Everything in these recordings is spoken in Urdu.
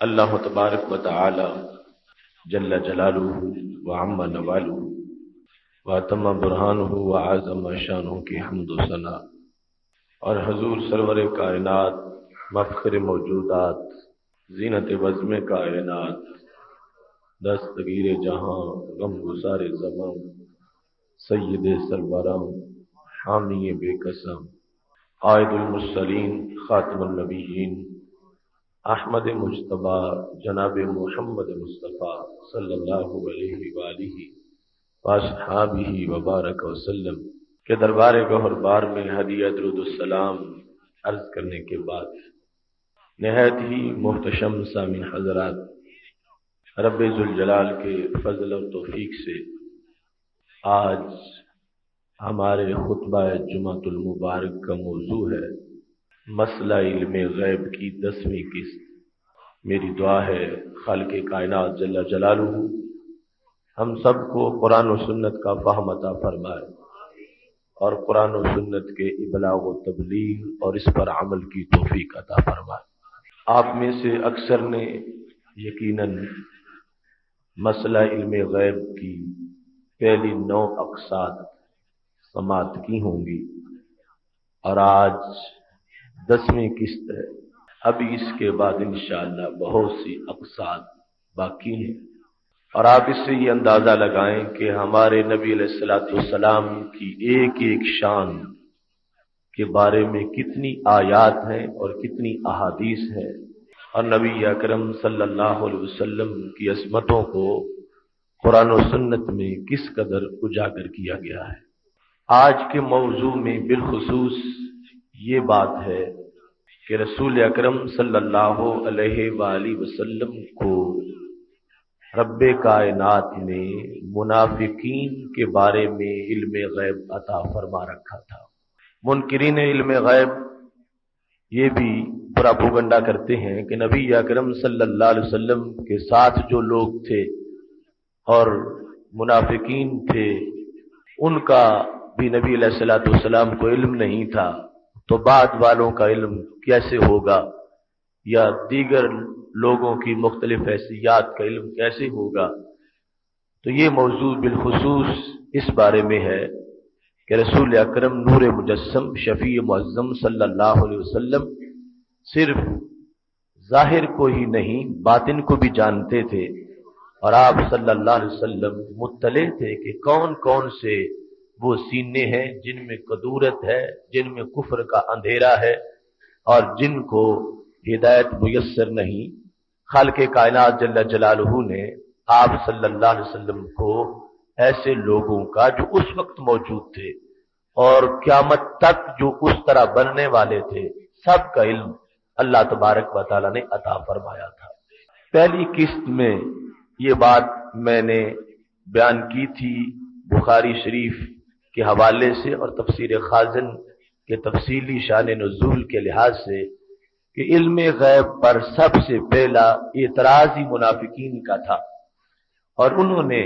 اللہ تبارک و تعالی جل جلالہ وعم نوالہ واتم برہانہ وعظم شانہ کی حمد و ثنا اور حضور سرور کائنات مفخر موجودات زینت بزم کائنات دستگیر جہاں غم گزار زمان سید سربراں حامی بے قسم قائد المرسلین خاتم النبیین احمد مجتبی جناب محمد مصطفیٰ صلی اللہ علیہ وآلہ واصحابہ وبارک وسلم کے دربار گوہر بار میں ہدیہ درود السلام عرض کرنے کے بعد نہایت ہی محتشم سامعین حضرات، رب ذوالجلال کے فضل اور توفیق سے آج ہمارے خطبہ جمعۃ المبارک کا موضوع ہے مسئلہ علم غیب کی 10ویں قسط۔ میری دعا ہے خالق کائنات جل جلالہ ہم سب کو قرآن و سنت کا فہم عطا فرمائے اور قرآن و سنت کے ابلاغ و تبلیغ اور اس پر عمل کی توفیق عطا فرمائے۔ آپ میں سے اکثر نے یقیناً مسئلہ علم غیب کی پہلی 9 اقساط سماعت کی ہوں گی اور آج 10ویں قسط ہے۔ ابھی اس کے بعد انشاءاللہ بہت سی اقساط باقی ہیں، اور آپ اس سے یہ اندازہ لگائیں کہ ہمارے نبی علیہ الصلوۃ والسلام کی ایک ایک شان کے بارے میں کتنی آیات ہیں اور کتنی احادیث ہیں، اور نبی اکرم صلی اللہ علیہ وسلم کی عظمتوں کو قرآن و سنت میں کس قدر اجاگر کیا گیا ہے۔ آج کے موضوع میں بالخصوص یہ بات ہے کہ رسول اکرم صلی اللہ علیہ وآلہ وسلم کو رب کائنات نے منافقین کے بارے میں علم غیب عطا فرما رکھا تھا۔ منکرین علم غیب یہ بھی پراپوگنڈا کرتے ہیں کہ نبی اکرم صلی اللہ علیہ وسلم کے ساتھ جو لوگ تھے اور منافقین تھے ان کا بھی نبی علیہ الصلوۃ والسلام کو علم نہیں تھا، تو بعد والوں کا علم کیسے ہوگا، یا دیگر لوگوں کی مختلف حیثیات کا علم کیسے ہوگا۔ تو یہ موضوع بالخصوص اس بارے میں ہے کہ رسول اکرم نور مجسم شفیع معظم صلی اللہ علیہ وسلم صرف ظاہر کو ہی نہیں باطن کو بھی جانتے تھے، اور آپ صلی اللہ علیہ وسلم مطلع تھے کہ کون کون سے وہ سینے ہیں جن میں کدورت ہے، جن میں کفر کا اندھیرا ہے اور جن کو ہدایت میسر نہیں۔ خالق کائنات جل جلالہ نے آپ صلی اللہ علیہ وسلم کو ایسے لوگوں کا جو اس وقت موجود تھے اور قیامت تک جو اس طرح بننے والے تھے سب کا علم اللہ تبارک و تعالی نے عطا فرمایا تھا۔ پہلی قسط میں یہ بات میں نے بیان کی تھی بخاری شریف کے حوالے سے اور تفسیر خازن کے تفصیلی شان نزول کے لحاظ سے کہ علم غیب پر سب سے پہلا اعتراض ہی منافقین کا تھا، اور انہوں نے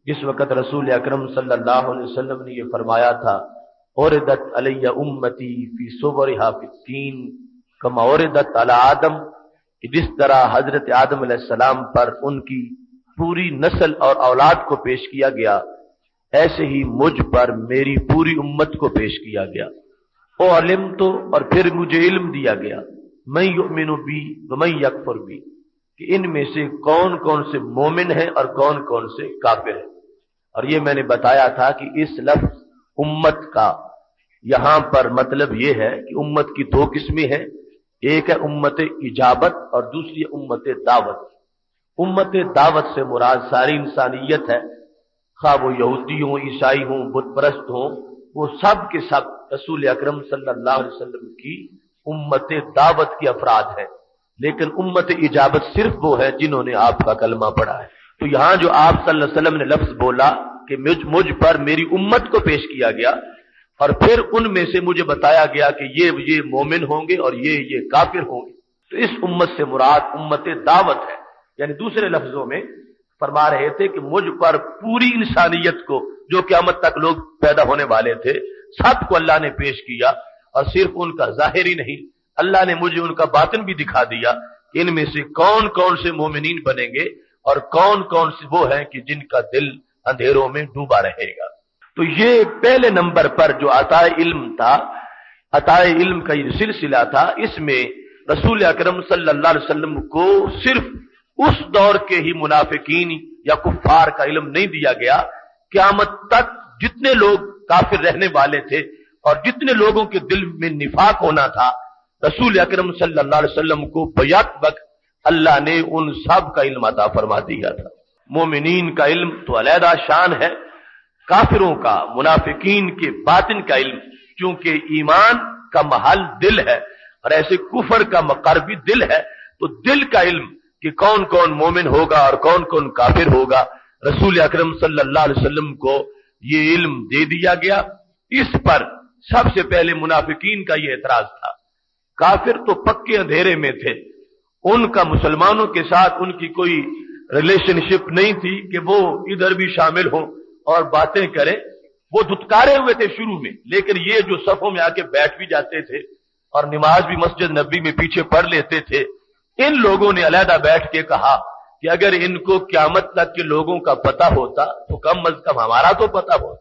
جس وقت رسول اکرم صلی اللہ علیہ وسلم نے یہ فرمایا تھا اوردت علی امتی فی صبرھا فی التین کما اوردت علی آدم، کہ جس طرح حضرت آدم علیہ السلام پر ان کی پوری نسل اور اولاد کو پیش کیا گیا، ایسے ہی مجھ پر میری پوری امت کو پیش کیا گیا۔ او علم تو، اور پھر مجھے علم دیا گیا، من یؤمن بی ومن یکفر بی، کہ ان میں سے کون کون سے مومن ہیں اور کون کون سے کافر ہیں۔ اور یہ میں نے بتایا تھا کہ اس لفظ امت کا یہاں پر مطلب یہ ہے کہ امت کی 2 قسمیں ہیں، ایک ہے امت اجابت اور دوسری امت دعوت۔ امت دعوت سے مراد ساری انسانیت ہے، خواہ وہ یہودی ہوں، عیسائی ہوں، بت پرست ہوں، وہ سب کے سب رسول اکرم صلی اللہ علیہ وسلم کی امت دعوت کی افراد ہیں، لیکن امت اجابت صرف وہ ہے جنہوں نے آپ کا کلمہ پڑھا ہے۔ تو یہاں جو آپ صلی اللہ علیہ وسلم نے لفظ بولا کہ مجھ پر میری امت کو پیش کیا گیا، اور پھر ان میں سے مجھے بتایا گیا کہ یہ مومن ہوں گے اور یہ کافر ہوں گے، تو اس امت سے مراد امت دعوت ہے۔ یعنی دوسرے لفظوں میں فرما رہے تھے کہ مجھ پر پوری انسانیت کو جو قیامت تک لوگ پیدا ہونے والے تھے سب کو اللہ نے پیش کیا، اور صرف ان کا ظاہر ہی نہیں، اللہ نے مجھے ان کا باطن بھی دکھا دیا ان میں سے کون کون سے مومنین بنیں گے اور کون کون سے وہ ہیں کہ جن کا دل اندھیروں میں ڈوبا رہے گا۔ تو یہ پہلے نمبر پر جو عطائے علم تھا، عطائے علم کا یہ سلسلہ تھا، اس میں رسول اکرم صلی اللہ علیہ وسلم کو صرف اس دور کے ہی منافقین یا کفار کا علم نہیں دیا گیا، قیامت تک جتنے لوگ کافر رہنے والے تھے اور جتنے لوگوں کے دل میں نفاق ہونا تھا، رسول اکرم صلی اللہ علیہ وسلم کو بیک وقت اللہ نے ان سب کا علم عطا فرما دیا تھا۔ مومنین کا علم تو علیحدہ شان ہے، کافروں کا، منافقین کے باطن کا علم، چونکہ ایمان کا محل دل ہے اور ایسے کفر کا مقر بھی دل ہے، تو دل کا علم کہ کون کون مومن ہوگا اور کون کون کافر ہوگا، رسول اکرم صلی اللہ علیہ وسلم کو یہ علم دے دیا گیا۔ اس پر سب سے پہلے منافقین کا یہ اعتراض تھا، کافر تو پکے اندھیرے میں تھے، ان کا مسلمانوں کے ساتھ ان کی کوئی ریلیشن شپ نہیں تھی کہ وہ ادھر بھی شامل ہوں اور باتیں کریں، وہ دھتکارے ہوئے تھے شروع میں، لیکن یہ جو صفوں میں آ کے بیٹھ بھی جاتے تھے اور نماز بھی مسجد نبی میں پیچھے پڑھ لیتے تھے، ان لوگوں نے علیحدہ بیٹھ کے کہا کہ اگر ان کو قیامت تک کے لوگوں کا پتہ ہوتا تو کم از کم ہمارا تو پتہ ہوتا،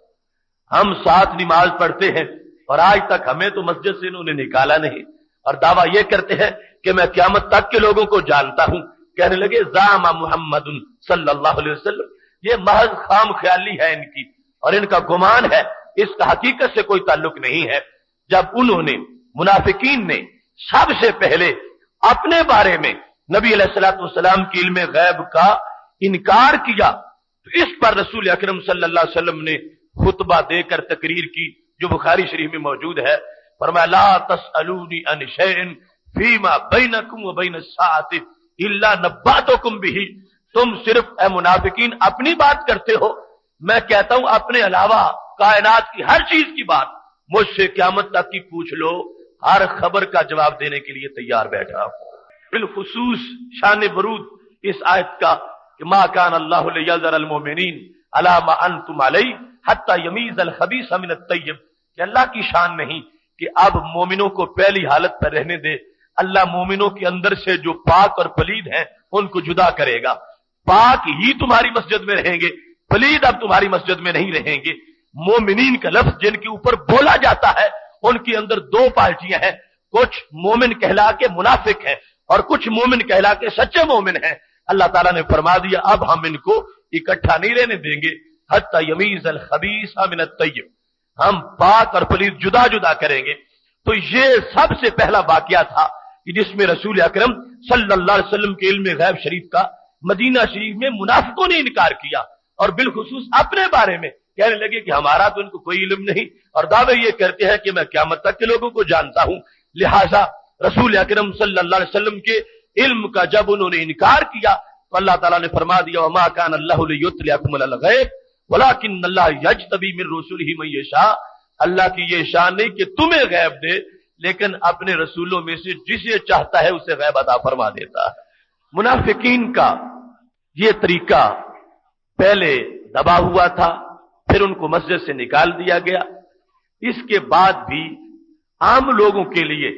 ہم ساتھ نماز پڑھتے ہیں اور آج تک ہمیں تو مسجد سے انہوں نے نکالا نہیں، اور دعویٰ یہ کرتے ہیں کہ میں قیامت تک کے لوگوں کو جانتا ہوں۔ کہنے لگے زعم محمد صلی اللہ علیہ وسلم، یہ محض خام خیالی ہے ان کی اور ان کا گمان ہے، اس کا حقیقت سے کوئی تعلق نہیں ہے۔ جب انہوں نے، منافقین نے سب سے پہلے اپنے بارے میں نبی علیہ الصلوۃ والسلام کے علم غیب کا انکار کیا، تو اس پر رسول اکرم صلی اللہ علیہ وسلم نے خطبہ دے کر تقریر کی جو بخاری شریف میں موجود ہے، فرمایا لا تسألونی عن شیء فیما بینکم وبین الساعۃ الا نبأتکم بہ، تم صرف اے منافقین اپنی بات کرتے ہو، میں کہتا ہوں اپنے علاوہ کائنات کی ہر چیز کی بات مجھ سے قیامت تک کی پوچھ لو، ہر خبر کا جواب دینے کے لیے تیار بیٹھا ہوں۔ بالخصوص شان برود اس آیت کا کہ ما کان اللہ لیذر المؤمنین علی ما انتم علیہ حتی یمیز الخبیث من الطیب، کہ اللہ کی شان نہیں کہ اب مومنوں کو پہلی حالت پر رہنے دے، اللہ مومنوں کے اندر سے جو پاک اور پلید ہیں ان کو جدا کرے گا، پاک ہی تمہاری مسجد میں رہیں گے، پلید اب تمہاری مسجد میں نہیں رہیں گے۔ مومنین کا لفظ جن کے اوپر بولا جاتا ہے ان کے اندر دو پارٹیاں ہیں، کچھ مومن کہلا کے منافق ہیں اور کچھ مومن کہلا کے سچے مومن ہیں۔ اللہ تعالیٰ نے فرما دیا اب ہم ان کو اکٹھا نہیں رہنے دیں گے، حتی یمیز الخبیث من الطیب، ہم پاک اور پلید جدا جدا کریں گے۔ تو یہ سب سے پہلا واقعہ تھا کہ جس میں رسول اکرم صلی اللہ علیہ وسلم کے علم غیب شریف کا مدینہ شریف میں منافقوں نے انکار کیا اور بالخصوص اپنے بارے میں کہنے لگے کہ ہمارا تو ان کو کوئی علم نہیں، اور دعوے یہ کرتے ہیں کہ میں قیامت تک کے لوگوں کو جانتا ہوں۔ لہذا رسول اکرم صلی اللہ علیہ وسلم کے علم کا جب انہوں نے انکار کیا تو اللہ تعالیٰ نے فرما دیا وما کان اللہ لیطلعکم علی الغیب ولکن اللہ یجتبی من رسلہ من یشاء، اللہ کی یہ شان نہیں کہ تمہیں غیب دے، لیکن اپنے رسولوں میں سے جسے چاہتا ہے اسے غیب عطا فرما دیتا ہے۔ منافقین کا یہ طریقہ پہلے دبا ہوا تھا، پھر ان کو مسجد سے نکال دیا گیا، اس کے بعد بھی عام لوگوں کے لیے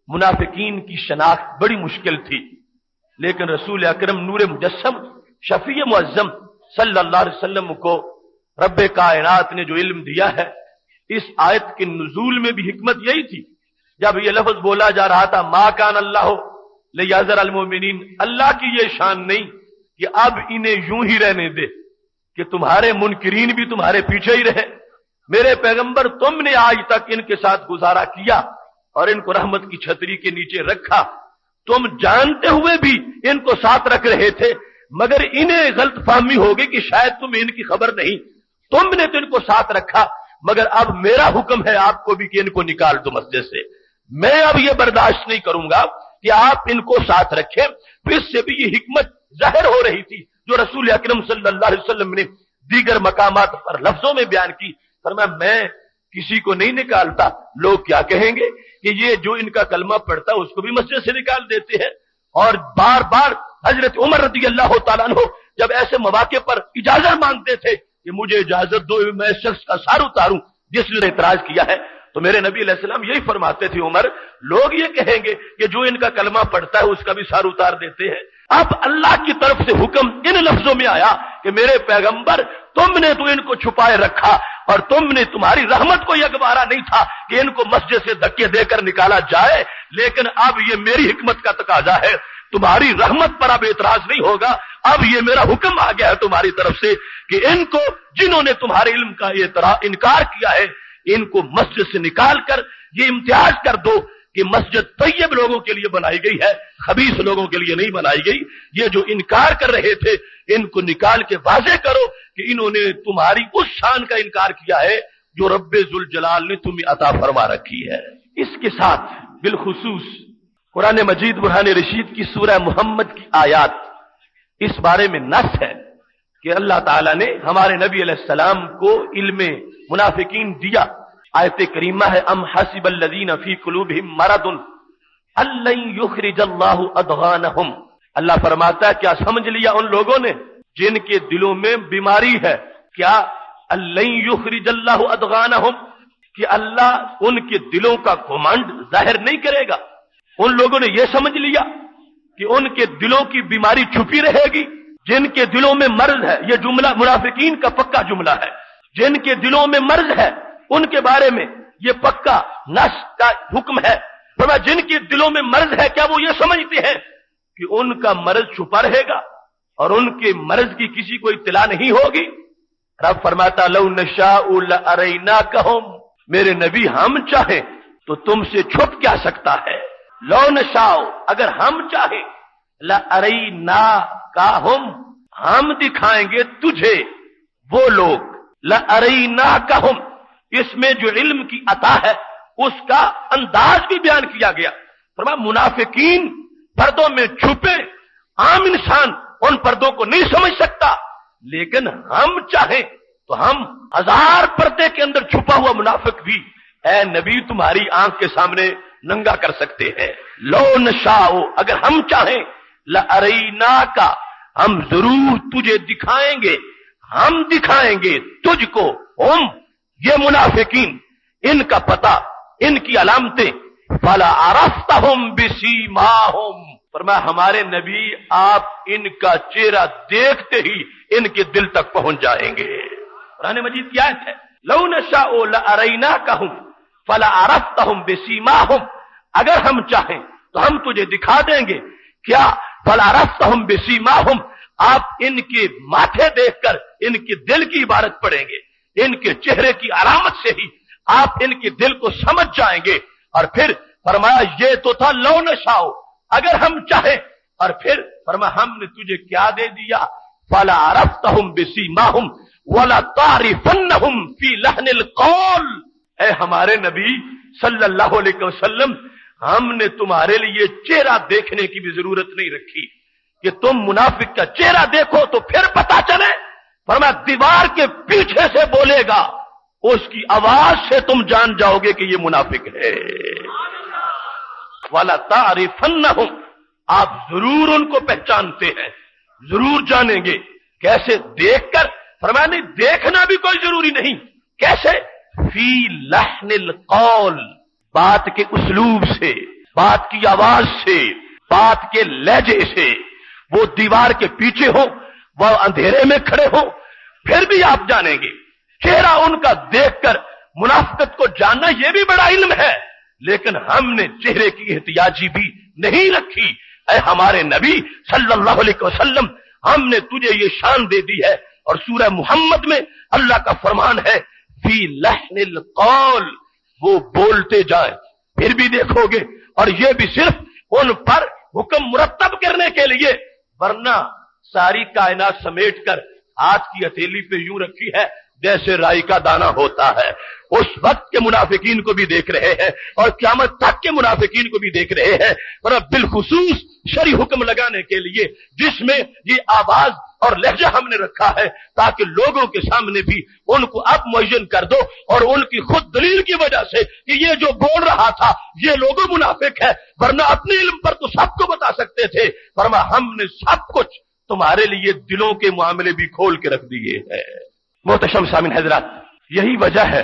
منافقین کی شناخت بڑی مشکل تھی، لیکن رسول اکرم نور مجسم شفیع معظم صلی اللہ علیہ وسلم کو رب کائنات نے جو علم دیا ہے، اس آیت کے نزول میں بھی حکمت یہی تھی۔ جب یہ لفظ بولا جا رہا تھا ما کان اللہ لیذر المؤمنین، اللہ کی یہ شان نہیں کہ اب انہیں یوں ہی رہنے دے کہ تمہارے منکرین بھی تمہارے پیچھے ہی رہے، میرے پیغمبر تم نے آج تک ان کے ساتھ گزارا کیا اور ان کو رحمت کی چھتری کے نیچے رکھا، تم جانتے ہوئے بھی ان کو ساتھ رکھ رہے تھے، مگر انہیں غلط فہمی ہوگی کہ شاید تمہیں ان کی خبر نہیں، تم نے تو ان کو ساتھ رکھا، مگر اب میرا حکم ہے آپ کو بھی کہ ان کو نکال دو مسجد سے، میں اب یہ برداشت نہیں کروں گا کہ آپ ان کو ساتھ رکھیں۔ تو اس سے بھی یہ حکمت ظاہر ہو رہی تھی جو رسول اکرم صلی اللہ علیہ وسلم نے دیگر مقامات پر لفظوں میں بیان کی، فرمایا میں کسی کو نہیں نکالتا، لوگ کیا کہیں گے کہ یہ جو ان کا کلمہ پڑھتا ہے اس کو بھی مسجد سے نکال دیتے ہیں۔ اور بار بار حضرت عمر رضی اللہ تعالیٰ عنہ جب ایسے مواقع پر اجازت مانگتے تھے کہ مجھے اجازت دو میں اس شخص کا سار اتاروں جس نے اعتراض کیا ہے، تو تو میرے نبی علیہ السلام یہی فرماتے تھے عمر، لوگ یہ کہیں گے کہ جو ان کا کلمہ پڑھتا ہے اس کا بھی سر اتار دیتے ہیں۔ اب اللہ کی طرف سے حکم ان لفظوں میں آیا کہ میرے پیغمبر تم نے تو ان کو چھپائے رکھا، اور تمہاری رحمت کو یہ گوارا نہیں تھا کہ ان کو مسجد سے دھکے دے کر نکالا جائے، لیکن اب یہ میری حکمت کا تقاضا ہے، تمہاری رحمت پر اب اعتراض نہیں ہوگا، اب یہ میرا حکم آ گیا ہے تمہاری طرف سے کہ ان کو جنہوں نے تمہارے علم کا انکار کیا ہے ان کو مسجد سے نکال کر یہ امتیاز کر دو کہ مسجد طیب لوگوں کے لیے بنائی گئی ہے، خبیث لوگوں کے لیے نہیں بنائی گئی۔ یہ جو انکار کر رہے تھے ان کو نکال کے واضح کرو کہ انہوں نے تمہاری اس شان کا انکار کیا ہے جو رب ذوالجلال نے تمہیں عطا فرما رکھی ہے۔ اس کے ساتھ بالخصوص قرآن مجید برہان رشید کی سورہ محمد کی آیات اس بارے میں نص ہے کہ اللہ تعالیٰ نے ہمارے نبی علیہ السلام کو علم منافقین دیا۔ آیت کریمہ ہے ام حسب الذین فی قلوبہم مرض ان لن یخرج اللہ اضغانہم۔ اللہ فرماتا ہے کیا سمجھ لیا ان لوگوں نے جن کے دلوں میں بیماری ہے، کیا ان لن یخرج اللہ اضغانہم، کہ اللہ ان کے دلوں کا گھمنڈ ظاہر نہیں کرے گا۔ ان لوگوں نے یہ سمجھ لیا کہ ان کے دلوں کی بیماری چھپی رہے گی۔ جن کے دلوں میں مرض ہے، یہ جملہ منافقین کا پکا جملہ ہے، جن کے دلوں میں مرض ہے ان کے بارے میں یہ پکا نص کا حکم ہے۔ فرمایا جن کے دلوں میں مرض ہے کیا وہ یہ سمجھتے ہیں کہ ان کا مرض چھپا رہے گا اور ان کے مرض کی کسی کو اطلاع نہیں ہوگی؟ رب فرماتا لو نشاء لاریناکہم، میرے نبی ہم چاہیں تو تم سے چھپ کیا سکتا ہے؟ لو نشاء، اگر ہم چاہیں، لاریناکہم، ہم دکھائیں گے تجھے وہ لوگ، لاریناکہم، اس میں جو علم کی عطا ہے اس کا انداز بھی بیان کیا گیا۔ فرمایا منافقین پردوں میں چھپے، عام انسان ان پردوں کو نہیں سمجھ سکتا، لیکن ہم چاہیں تو ہم 1000 پردے کے اندر چھپا ہوا منافق بھی اے نبی تمہاری آنکھ کے سامنے ننگا کر سکتے ہیں۔ لو نشاء، اگر ہم چاہیں، لاریناک، ہم ضرور تجھے دکھائیں گے، ہم دکھائیں گے تجھ کو، ہم یہ منافقین، ان کا پتہ، ان کی علامتیں، فلا عرفتہم بسیماہم، فرمایا ہمارے نبی آپ ان کا چہرہ دیکھتے ہی ان کے دل تک پہنچ جائیں گے۔ قرآن مجید کی آیت ہے لو نشاء لاریناکہم فلا عرفتہم بسیماہم، اگر ہم چاہیں تو ہم تجھے دکھا دیں گے، کیا فلا عرفتہم بسیماہم، آپ ان کے ماتھے دیکھ کر ان کے دل کی عبارت پڑھیں گے، ان کے چہرے کی علامت سے ہی آپ ان کے دل کو سمجھ جائیں گے۔ اور پھر فرمایا یہ تو تھا لو نشاء، اگر ہم چاہیں، اور پھر فرمایا ہم نے تجھے کیا دے دیا، فلا عرفتہم بسیماہم وَلَتَعْرِفَنَّهُمْ فِي لَحْنِ الْقَوْلِ، اے ہمارے نبی صلی اللہ علیہ وسلم، ہم نے تمہارے لیے چہرہ دیکھنے کی بھی ضرورت نہیں رکھی کہ تم منافق کا چہرہ دیکھو تو پھر پتا چلے۔ فرمایا دیوار کے پیچھے سے بولے گا، اس کی آواز سے تم جان جاؤ گے کہ یہ منافق ہے۔ وَلَتَعْرِفَنَّهُمْ، آپ ضرور ان کو پہچانتے ہیں، ضرور جانیں گے۔ کیسے؟ دیکھ کر؟ فرمایا نہیں، دیکھنا بھی کوئی ضروری نہیں۔ کیسے؟ فی لحن القول، بات کے اسلوب سے، بات کی آواز سے، بات کے لہجے سے۔ وہ دیوار کے پیچھے ہو، وہ اندھیرے میں کھڑے ہو، پھر بھی آپ جانیں گے۔ چہرہ ان کا دیکھ کر منافقت کو جاننا یہ بھی بڑا علم ہے، لیکن ہم نے چہرے کی احتیاطی بھی نہیں رکھی۔ اے ہمارے نبی صلی اللہ علیہ وسلم، ہم نے تجھے یہ شان دے دی ہے، اور سورہ محمد میں اللہ کا فرمان ہے فی لحن القول، وہ بولتے جائیں پھر بھی دیکھو گے، اور یہ بھی صرف ان پر حکم مرتب کرنے کے لیے، ورنہ ساری کائنات سمیٹ کر ہاتھ کی ہتھیلی پہ یوں رکھی ہے جیسے رائی کا دانہ ہوتا ہے۔ اس وقت کے منافقین کو بھی دیکھ رہے ہیں اور قیامت تک کے منافقین کو بھی دیکھ رہے ہیں، اور بالخصوص شرعی حکم لگانے کے لیے جس میں یہ آواز اور لہجہ ہم نے رکھا ہے تاکہ لوگوں کے سامنے بھی ان کو اب معین کر دو، اور ان کی خود دلیل کی وجہ سے کہ یہ جو بول رہا تھا یہ لوگوں منافق ہے، ورنہ اپنے علم پر تو سب کو بتا سکتے تھے۔ فرما ہم نے سب کچھ تمہارے لیے دلوں کے معاملے بھی کھول کے رکھ دیے ہیں۔ محتشم سامعین حضرات، یہی وجہ ہے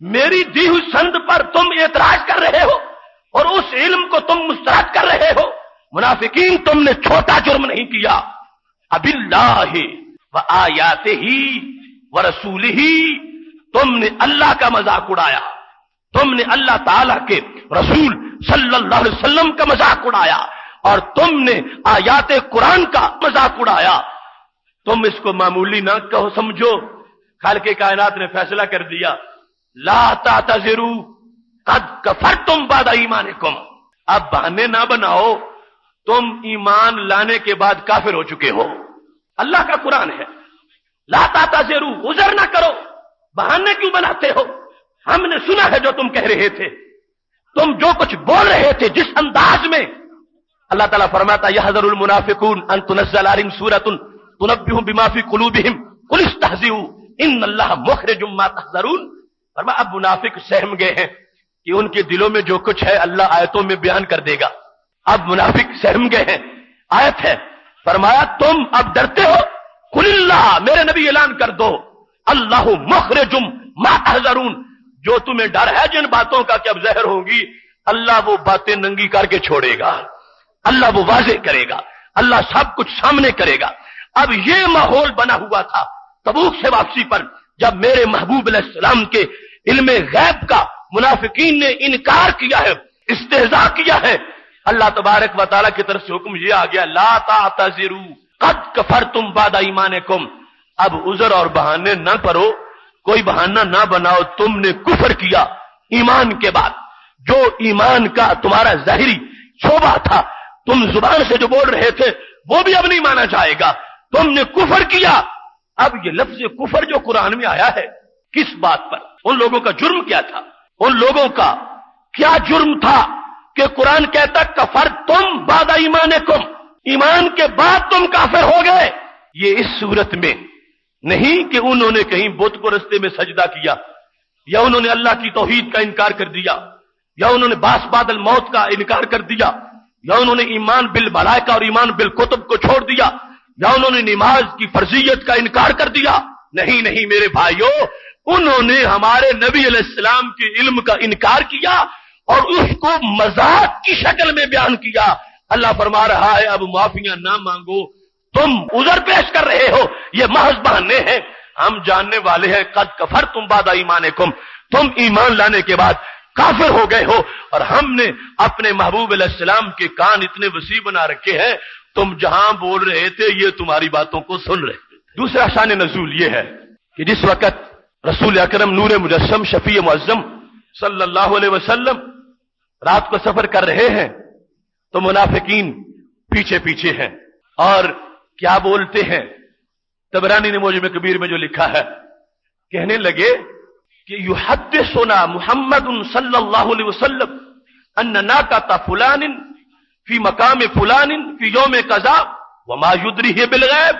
میری دی ہوئی سند پر تم اعتراض کر رہے ہو اور اس علم کو تم مسترد کر رہے ہو. منافقین تم نے چھوٹا جرم نہیں کیا. اب اللہ و آیاتہ و رسولہ، تم نے اللہ کا مذاق اڑایا، تم نے اللہ تعالی کے رسول صلی اللہ علیہ وسلم کا مذاق اڑایا اور تم نے آیات قرآن کا مذاق اڑایا. تم اس کو معمولی نہ کہو، سمجھو خالق کائنات نے فیصلہ کر دیا. لا تعتذروا قد کفرتم بعد ایمانکم. اب بہانے نہ بناؤ، تم ایمان لانے کے بعد کافر ہو چکے ہو. اللہ کا قرآن ہے. لا تعتذروا، عذر نہ کرو، بہانے کیوں بناتے ہو؟ ہم نے سنا ہے جو تم کہہ رہے تھے، تم جو کچھ بول رہے تھے جس انداز میں. اللہ تعالیٰ فرماتا یحذر المنافقون ان تنزل علیہم سورۃ تنبئہم بما فی قلوبہم قل استہزئوا ان اللہ مخرج ما تحذرون. فرمایا اب منافق سہم گئے ہیں کہ ان کے دلوں میں جو کچھ ہے اللہ آیتوں میں بیان کر دے گا. اب منافق سہم گئے ہیں. آیت ہے، فرمایا تم اب ڈرتے ہو. قل اللہ، میرے نبی اعلان کر دو، اللہ مخرج ما تحذرون. جو تمہیں ڈر ہے جن باتوں کا کہ اب زہر ہوگی، اللہ وہ باتیں ننگی کر کے چھوڑے گا، اللہ وہ واضح کرے گا، اللہ سب کچھ سامنے کرے گا. اب یہ ماحول بنا ہوا تھا تبوک سے واپسی پر، جب میرے محبوب علیہ السلام کے علم غیب کا منافقین نے انکار کیا ہے، استہزاء کیا ہے. اللہ تبارک و تعالیٰ کی طرف سے حکم یہ آ گیا لا تعتذروا قد کفرتم بعد ایمانکم. اب عذر اور بہانے نہ کرو، کوئی بہانہ نہ بناؤ. تم نے کفر کیا ایمان کے بعد. جو ایمان کا تمہارا ظاہری شعبہ تھا، تم زبان سے جو بول رہے تھے، وہ بھی اب نہیں مانا جائے گا. تم نے کفر کیا. اب یہ لفظ کفر جو قرآن میں آیا ہے، کس بات پر؟ ان لوگوں کا جرم کیا تھا؟ ان لوگوں کا کیا جرم تھا کہ قرآن کہتا کفرتم بعد ایمانکم، ایمان کے بعد تم کافر ہو گئے. یہ اس صورت میں نہیں کہ انہوں نے کہیں بت کو رستے میں سجدہ کیا، یا انہوں نے اللہ کی توحید کا انکار کر دیا، یا انہوں نے باس بعد الموت کا انکار کر دیا، یا انہوں نے ایمان بالملائکہ اور ایمان بالکتب کو چھوڑ دیا، یا انہوں نے نماز کی فرضیت کا انکار کر دیا. نہیں نہیں میرے بھائیوں، انہوں نے ہمارے نبی علیہ السلام کے علم کا انکار کیا اور اس کو مذاق کی شکل میں بیان کیا. اللہ فرما رہا ہے اب معافیاں نہ مانگو، تم عذر پیش کر رہے ہو، یہ محض بہانے ہیں. ہم جاننے والے ہیں قد کفرتم بعد ایمانکم، تم ایمان لانے کے بعد کافر ہو گئے ہو. اور ہم نے اپنے محبوب علیہ السلام کے کان اتنے وسیع بنا رکھے ہیں، تم جہاں بول رہے تھے یہ تمہاری باتوں کو سن رہے تھے. دوسرا شان نزول یہ ہے کہ جس وقت رسول اکرم نور مجسم شفیع معظم صلی اللہ علیہ وسلم رات کو سفر کر رہے ہیں تو منافقین پیچھے پیچھے ہیں اور کیا بولتے ہیں. طبرانی نے موجم کبیر میں جو لکھا ہے، کہنے لگے کہ یحدثنا محمد صلی اللہ علیہ وسلم ان ناقۃ فلان فی مقام فلان فی یوم قضا وما یدریہ بالغیب،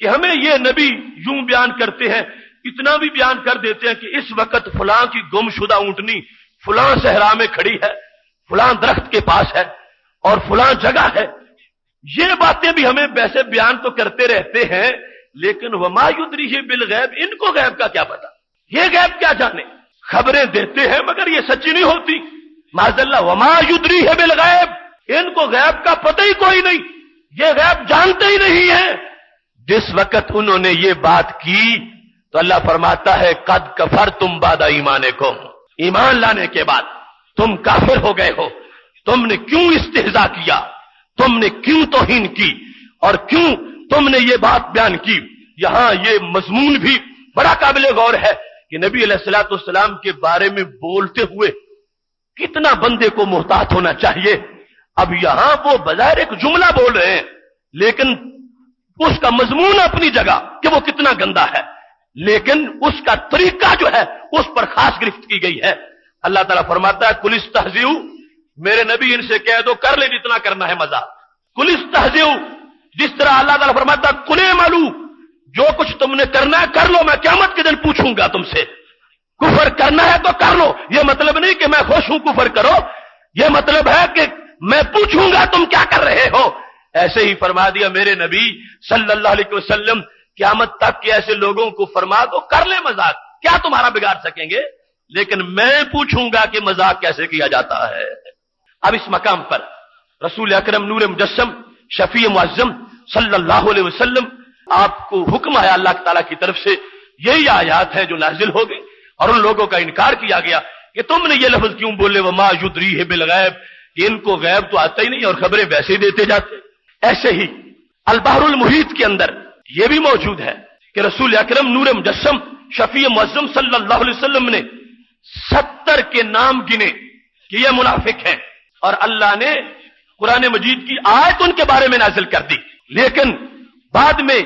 کہ ہمیں یہ نبی یوں بیان کرتے ہیں، اتنا بھی بیان کر دیتے ہیں کہ اس وقت فلاں کی گم شدہ اونٹنی فلاں صحرا میں کھڑی ہے، فلاں درخت کے پاس ہے اور فلاں جگہ ہے. یہ باتیں بھی ہمیں ویسے بیان تو کرتے رہتے ہیں، لیکن وما یدریہ بالغیب، ان کو غیب کا کیا پتا، یہ غیب کیا جانے. خبریں دیتے ہیں مگر یہ سچی نہیں ہوتی. معاذ اللہ، وما یدریہ بالغیب، ان کو غیب کا پتہ ہی کوئی نہیں، یہ غیب جانتے ہی نہیں ہیں. جس وقت انہوں نے یہ بات کی تو اللہ فرماتا ہے قد کفرتم بعد ایمانکم، ایمان لانے کے بعد تم کافر ہو گئے ہو. تم نے کیوں استہزاء کیا، تم نے کیوں توہین کی، اور کیوں تم نے یہ بات بیان کی. یہاں یہ مضمون بھی بڑا قابل غور ہے کہ نبی علیہ الصلوۃ والسلام کے بارے میں بولتے ہوئے کتنا بندے کو محتاط ہونا چاہیے. اب یہاں وہ بظاہر ایک جملہ بول رہے ہیں، لیکن اس کا مضمون اپنی جگہ کہ وہ کتنا گندا ہے، لیکن اس کا طریقہ جو ہے اس پر خاص گرفت کی گئی ہے. اللہ تعالیٰ فرماتا ہے قل استہزئوا، میرے نبی ان سے کہہ دو کر لے جتنا کرنا ہے مزہ. قل استہزئوا، جس طرح اللہ تعالیٰ فرماتا ہے قل اعملوا، جو کچھ تم نے کرنا ہے کر لو، میں قیامت کے دن پوچھوں گا تم سے. کفر کرنا ہے تو کر لو، یہ مطلب نہیں کہ میں خوش ہوں کفر کرو، یہ مطلب ہے کہ میں پوچھوں گا تم کیا کر رہے ہو. ایسے ہی فرما دیا میرے نبی صلی اللہ علیہ وسلم قیامت تک کے ایسے لوگوں کو فرما دو کر لے مذاق، کیا تمہارا بگاڑ سکیں گے. لیکن میں پوچھوں گا کہ مذاق کیسے کیا جاتا ہے۔ اب اس مقام پر رسول اکرم نور مجسم شفیع معظم صلی اللہ علیہ وسلم آپ کو حکم ہے اللہ تعالیٰ کی طرف سے، یہی آیات ہے جو نازل ہو گئی، اور ان لوگوں کا انکار کیا گیا کہ تم نے یہ لفظ کیوں بولے وما یدریہ بالغیب، کہ ان کو غیب تو آتا ہی نہیں اور خبریں ویسے ہی دیتے جاتے۔ ایسے ہی البحر المحیط کے اندر یہ بھی موجود ہے کہ رسول اکرم نور مجسم شفیع معظم صلی اللہ علیہ وسلم نے 70 کے نام گنے کہ یہ منافق ہیں، اور اللہ نے قرآن مجید کی آیت ان کے بارے میں نازل کر دی، لیکن بعد میں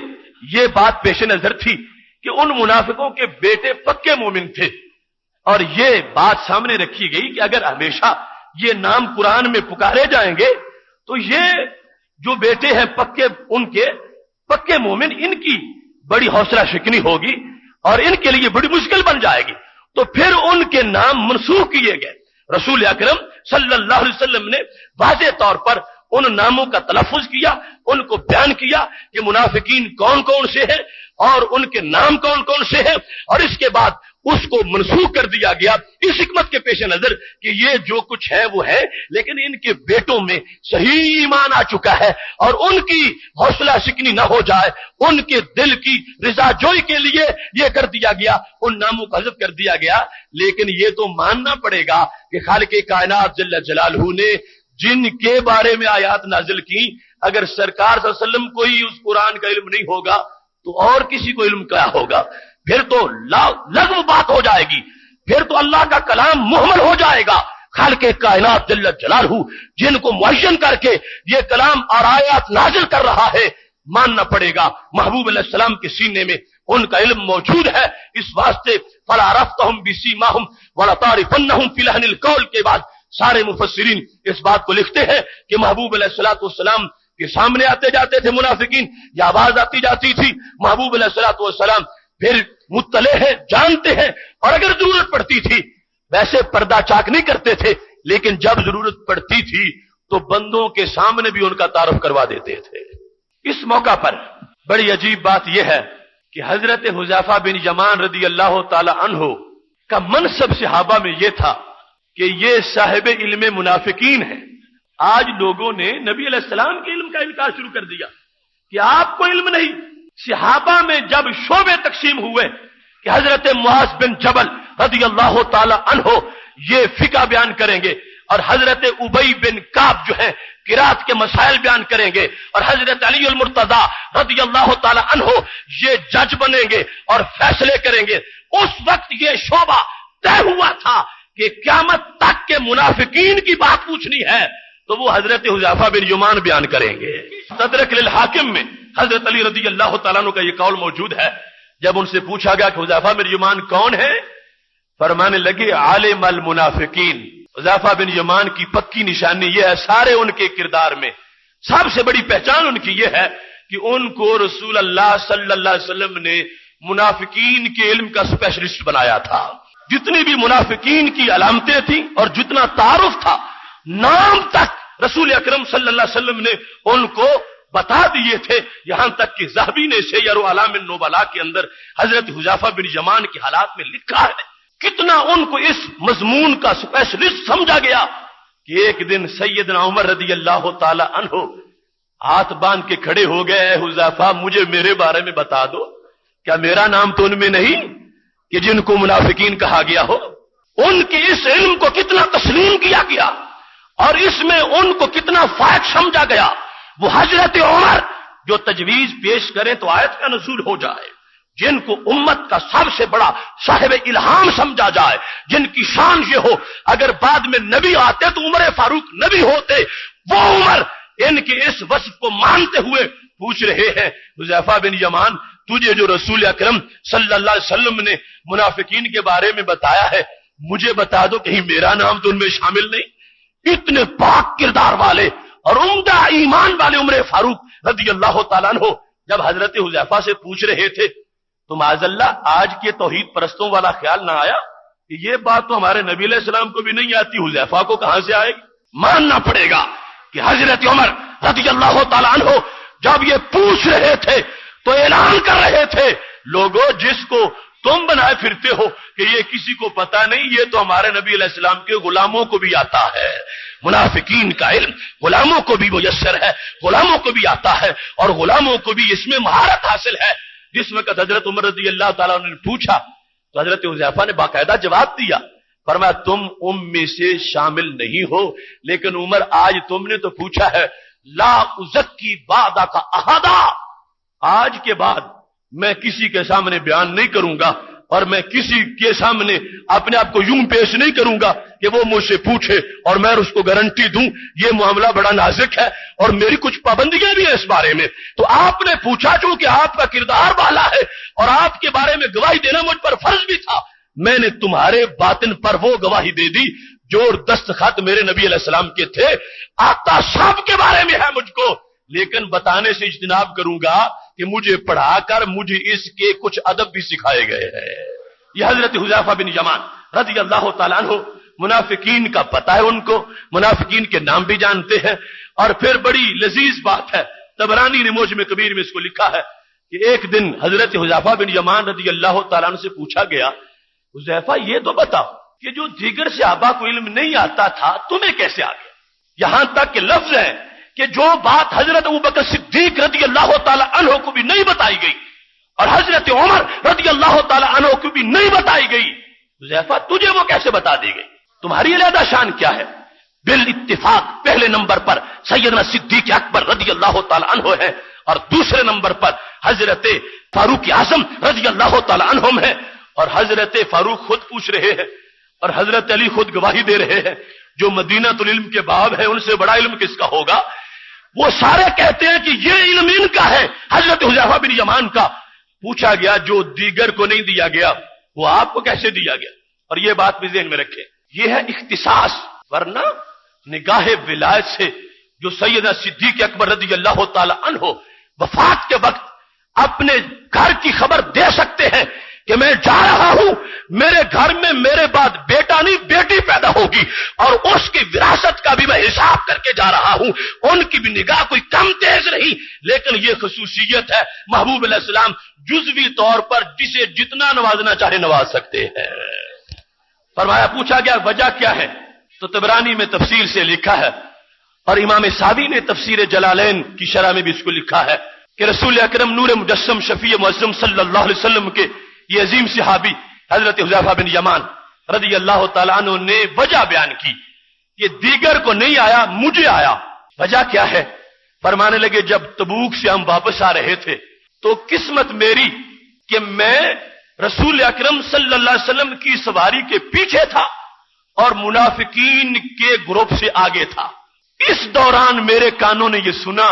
یہ بات پیش نظر تھی کہ ان منافقوں کے بیٹے پکے مومن تھے، اور یہ بات سامنے رکھی گئی کہ اگر ہمیشہ یہ نام قرآن میں پکارے جائیں گے تو یہ جو بیٹے ہیں پکے، ان کے پکے مومن، ان کی بڑی حوصلہ شکنی ہوگی اور ان کے لیے بڑی مشکل بن جائے گی، تو پھر ان کے نام منسوخ کیے گئے۔ رسول اکرم صلی اللہ علیہ وسلم نے واضح طور پر ان ناموں کا تلفظ کیا، ان کو بیان کیا کہ منافقین کون کون سے ہیں اور ان کے نام کون کون سے ہیں، اور اس کے بعد اس کو منسوخ کر دیا گیا اس حکمت کے پیش نظر کہ یہ جو کچھ ہے وہ ہے، لیکن ان کے بیٹوں میں صحیح ایمان آ چکا ہے، اور ان کی حوصلہ شکنی نہ ہو جائے، ان کے دل کی رضا جوئی کے لیے یہ کر دیا گیا، ان ناموں کو حذف کر دیا گیا۔ لیکن یہ تو ماننا پڑے گا کہ خالق کائنات جل جلالہ نے جن کے بارے میں آیات نازل کی، اگر سرکار صلی اللہ علیہ وسلم کو ہی اس قرآن کا علم نہیں ہوگا تو اور کسی کو علم کیا ہوگا؟ پھر تو لغو بات ہو جائے گی، پھر تو اللہ کا کلام محمل ہو جائے گا۔ خالق کائنات جل جلالہ جن کو معین کر کے یہ کلام اور آیات نازل کر رہا ہے، ماننا پڑے گا محبوب علیہ السلام کے سینے میں ان کا علم موجود ہے۔ اس واسطے فلا عرفتہم بسیماہم ولتعرفنہم فی لحن القول کے بعد سارے مفسرین اس بات کو لکھتے ہیں کہ محبوب علیہ السلام کے سامنے آتے جاتے تھے منافقین، یا آواز آتی جاتی تھی، محبوب علیہ السلام پھر مطلع ہے، جانتے ہیں، اور اگر ضرورت پڑتی تھی، ویسے پردہ چاک نہیں کرتے تھے، لیکن جب ضرورت پڑتی تھی تو بندوں کے سامنے بھی ان کا تعارف کروا دیتے تھے۔ اس موقع پر بڑی عجیب بات یہ ہے کہ حضرت حذیفہ بن یمان رضی اللہ تعالی عنہ کا منصب صحابہ میں یہ تھا کہ یہ صاحب علم منافقین ہیں۔ آج لوگوں نے نبی علیہ السلام کے علم کا انکار شروع کر دیا کہ آپ کو علم نہیں۔ صحابہ میں جب شعبے تقسیم ہوئے کہ حضرت معاذ بن جبل رضی اللہ تعالی عنہ یہ فقہ بیان کریں گے، اور حضرت ابی بن کعب جو ہے قرات کے مسائل بیان کریں گے، اور حضرت علی المرتضی رضی اللہ تعالی عنہ یہ جج بنیں گے اور فیصلے کریں گے، اس وقت یہ شعبہ طے ہوا تھا کہ قیامت تک کے منافقین کی بات پوچھنی ہے تو وہ حضرت حذیفہ بن یمان بیان کریں گے۔ تدرک للحاکم میں حضرت علی رضی اللہ تعالیٰ عنہ کا یہ قول موجود ہے۔ جب ان سے پوچھا گیا کہ حذیفہ بن یمان کون ہے، فرمانے لگے عالم المنافقین۔ حذیفہ بن یمان کی پکی نشانی یہ ہے، سارے ان کے کردار میں سب سے بڑی پہچان ان کی یہ ہے کہ ان کو رسول اللہ صلی اللہ علیہ وسلم نے منافقین کے علم کا اسپیشلسٹ بنایا تھا۔ جتنی بھی منافقین کی علامتیں تھیں اور جتنا تعارف تھا، نام تک رسول اکرم صلی اللہ علیہ وسلم نے ان کو بتا دیے تھے، یہاں تک کہ ذہبی نے سیر اعلام النبلاء کے اندر حضرت حذیفہ بن یمان کے حالات میں لکھا ہے کتنا ان کو اس مضمون کا اسپیشلسٹ سمجھا گیا کہ ایک دن سیدنا عمر رضی اللہ تعالی عنہ ہاتھ باندھ کے کھڑے ہو گئے، اے حذیفہ مجھے میرے بارے میں بتا دو، کیا میرا نام تو ان میں نہیں کہ جن کو منافقین کہا گیا ہو؟ ان کے اس علم کو کتنا تسلیم کیا گیا اور اس میں ان کو کتنا فائق سمجھا گیا۔ وہ حضرت عمر جو تجویز پیش کریں تو آیت کا نزول ہو جائے، جن کو امت کا سب سے بڑا صاحب الہام سمجھا جائے، جن کی شان یہ ہو اگر بعد میں نبی آتے تو عمر فاروق نبی ہوتے، وہ عمر ان کے اس وصف کو مانتے ہوئے پوچھ رہے ہیں حذیفہ بن یمان تجھے جو رسول اکرم صلی اللہ علیہ وسلم نے منافقین کے بارے میں بتایا ہے مجھے بتا دو، کہیں میرا نام تو ان میں شامل نہیں؟ اتنے پاک کردار والے اور عمدہ ایمان والے عمر فاروق رضی اللہ تعالیٰ عنہ جب حضرت حذیفہ سے پوچھ رہے تھے تو معاذ اللہ آج کے توحید پرستوں والا خیال نہ آیا کہ یہ بات تو ہمارے نبی علیہ السلام کو بھی نہیں آتی، حذیفہ کو کہاں سے آئے گی؟ ماننا پڑے گا کہ حضرت عمر رضی اللہ تعالیٰ عنہ جب یہ پوچھ رہے تھے تو اعلان کر رہے تھے لوگوں جس کو تم بنائے پھرتے ہو کہ یہ کسی کو پتا نہیں، یہ تو ہمارے نبی علیہ السلام کے غلاموں کو بھی آتا ہے۔ منافقین کا علم غلاموں کو بھی میسر ہے، غلاموں کو بھی آتا ہے، اور غلاموں کو بھی اس میں مہارت حاصل ہے۔ جس وقت حضرت عمر رضی اللہ تعالیٰ عنہ نے پوچھا تو حضرت حذیفہ نے باقاعدہ جواب دیا، فرمایا تم میں سے شامل نہیں ہو، لیکن عمر آج تم نے تو پوچھا ہے، لا ازکی بعدہ کا احدا، آج کے بعد میں کسی کے سامنے بیان نہیں کروں گا، اور میں کسی کے سامنے اپنے آپ کو یوں پیش نہیں کروں گا کہ وہ مجھ سے پوچھے اور میں اس کو گارنٹی دوں۔ یہ معاملہ بڑا نازک ہے اور میری کچھ پابندیاں بھی ہیں اس بارے میں۔ تو آپ نے پوچھا چونکہ آپ کا کردار والا ہے اور آپ کے بارے میں گواہی دینا مجھ پر فرض بھی تھا، میں نے تمہارے باطن پر وہ گواہی دے دی جو دستخط میرے نبی علیہ السلام کے تھے۔ آتا صاحب کے بارے میں ہے مجھ کو، لیکن بتانے سے اجتناب کروں گا کہ مجھے پڑھا کر مجھے اس کے کچھ ادب بھی سکھائے گئے ہیں۔ یہ حضرت حذیفہ بن یمان رضی اللہ تعالیٰ عنہ، منافقین کا پتہ ہے ان کو، منافقین کے نام بھی جانتے ہیں۔ اور پھر بڑی لذیذ بات ہے، طبرانی نے موجم کبیر میں اس کو لکھا ہے کہ ایک دن حضرت حذیفہ بن یمان رضی اللہ تعالیٰ عنہ سے پوچھا گیا، حذیفہ یہ تو بتاؤ کہ جو دیگر صحابہ کو علم نہیں آتا تھا تمہیں کیسے آ گیا؟ یہاں تک کہ لفظ ہے کہ جو بات حضرت ابوبکر صدیق رضی اللہ تعالی عنہ کو بھی نہیں بتائی گئی اور حضرت عمر رضی اللہ تعالی عنہ کو بھی نہیں بتائی گئی، حذیفہ تجھے وہ کیسے بتا دی گئی؟ تمہاری علیحدہ شان کیا ہے؟ بالاتفاق پہلے نمبر پر سیدنا صدیق اکبر رضی اللہ تعالی عنہ ہے، اور دوسرے نمبر پر حضرت فاروق اعظم رضی اللہ تعالی عنہم ہے، اور حضرت فاروق خود پوچھ رہے ہیں اور حضرت علی خود گواہی دے رہے ہیں، جو مدینہ العلم کے باب ہے ان سے بڑا علم کس کا ہوگا؟ وہ سارے کہتے ہیں کہ یہ علم ان کا ہے، حضرت حذیفہ بن یمان کا۔ پوچھا گیا جو دیگر کو نہیں دیا گیا وہ آپ کو کیسے دیا گیا؟ اور یہ بات بھی ذہن میں رکھیں، یہ ہے اختصاص، ورنہ نگاہ ولایت سے جو سیدنا صدیق اکبر رضی اللہ تعالی عنہ وفات کے وقت اپنے گھر کی خبر دے سکتے ہیں کہ میں جا رہا ہوں، میرے گھر میں میرے بعد بیٹا نہیں بیٹی پیدا ہوگی اور اس کی وراثت کا بھی میں حساب کر کے جا رہا ہوں۔ ان کی بھی نگاہ کوئی کم تیز نہیں، لیکن یہ خصوصیت ہے محبوب علیہ السلام جزوی طور پر جسے جتنا نوازنا چاہے نواز سکتے ہیں۔ فرمایا پوچھا گیا وجہ کیا ہے؟ تو طبرانی میں تفصیل سے لکھا ہے، اور امام ساوی نے تفسیر جلالین کی شرح میں بھی اس کو لکھا ہے کہ رسول اکرم نور مجسم شفیع معظم صلی اللہ علیہ وسلم کے یہ عظیم صحابی حضرت حذیفہ بن یمان رضی اللہ تعالیٰ عنہ نے وجہ بیان کی کہ دیگر کو نہیں آیا مجھے آیا۔ وجہ کیا ہے؟ فرمانے لگے جب تبوک سے ہم واپس آ رہے تھے تو قسمت میری کہ میں رسول اکرم صلی اللہ علیہ وسلم کی سواری کے پیچھے تھا اور منافقین کے گروپ سے آگے تھا۔ اس دوران میرے کانوں نے یہ سنا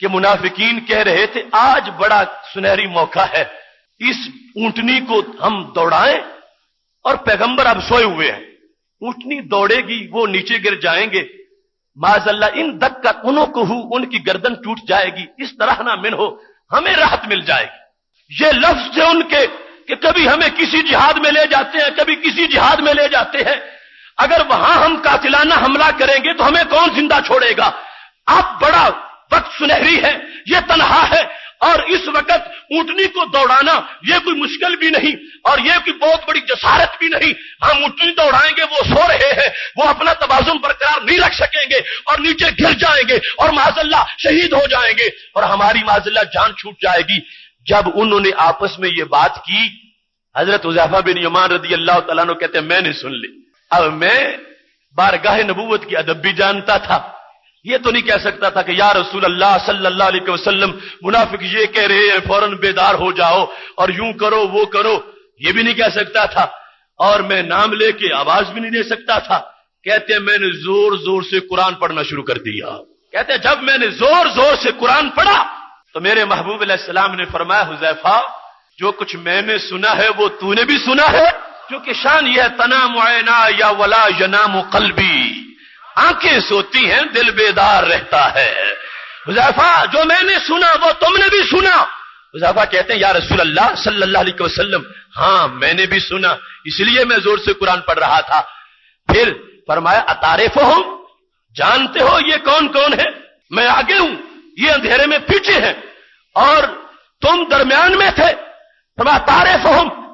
کہ منافقین کہہ رہے تھے آج بڑا سنہری موقع ہے، اس اونٹنی کو ہم دوڑائیں، اور پیغمبر اب سوئے ہوئے ہیں، اونٹنی دوڑے گی وہ نیچے گر جائیں گے، معاذ اللہ ان دکت انہوں کو ان کی گردن ٹوٹ جائے گی، اس طرح نہ من ہو ہمیں راحت مل جائے گی۔ یہ لفظ ہے ان کے کہ کبھی ہمیں کسی جہاد میں لے جاتے ہیں کبھی کسی جہاد میں لے جاتے ہیں، اگر وہاں ہم قاتلانہ حملہ کریں گے تو ہمیں کون زندہ چھوڑے گا؟ اب بڑا وقت سنہری ہے، یہ تنہا ہے، اور اس وقت اونٹنی کو دوڑانا یہ کوئی مشکل بھی نہیں اور یہ کوئی بہت بڑی جسارت بھی نہیں۔ ہم اونٹنی دوڑائیں گے، وہ سو رہے ہیں، وہ اپنا توازن برقرار نہیں رکھ سکیں گے اور نیچے گر جائیں گے اور معاذ اللہ شہید ہو جائیں گے اور ہماری معاذ اللہ جان چھوٹ جائے گی۔ جب انہوں نے آپس میں یہ بات کی، حضرت حذیفہ بن یمان رضی اللہ تعالیٰ عنہ کہتے ہیں میں نے سن لی، اب میں بارگاہ نبوت کی ادب بھی جانتا تھا، یہ تو نہیں کہہ سکتا تھا کہ یا رسول اللہ صلی اللہ علیہ وسلم منافق یہ کہہ رہے ہیں فوراً بیدار ہو جاؤ اور یوں کرو وہ کرو، یہ بھی نہیں کہہ سکتا تھا، اور میں نام لے کے آواز بھی نہیں دے سکتا تھا۔ کہتے ہیں میں نے زور زور سے قرآن پڑھنا شروع کر دیا۔ کہتے ہیں جب میں نے زور زور سے قرآن پڑھا تو میرے محبوب علیہ السلام نے فرمایا حذیفہ جو کچھ میں نے سنا ہے وہ تو نے بھی سنا ہے، کیونکہ شان یہ ہے تنام عینا یا ولا ینام قلبی، آنکھیں سوتی ہیں دل بیدار رہتا ہے۔ حذیفہ جو میں نے سنا وہ تم نے بھی سنا۔ حذیفہ کہتے ہیں یا رسول اللہ صلی اللہ علیہ وسلم ہاں میں نے بھی سنا، اس لیے میں زور سے قرآن پڑھ رہا تھا۔ پھر فرمایا اتعرفہم، جانتے ہو یہ کون کون ہے؟ میں آگے ہوں، یہ اندھیرے میں پیچھے ہیں اور تم درمیان میں تھے۔ فرمایا تعرفہم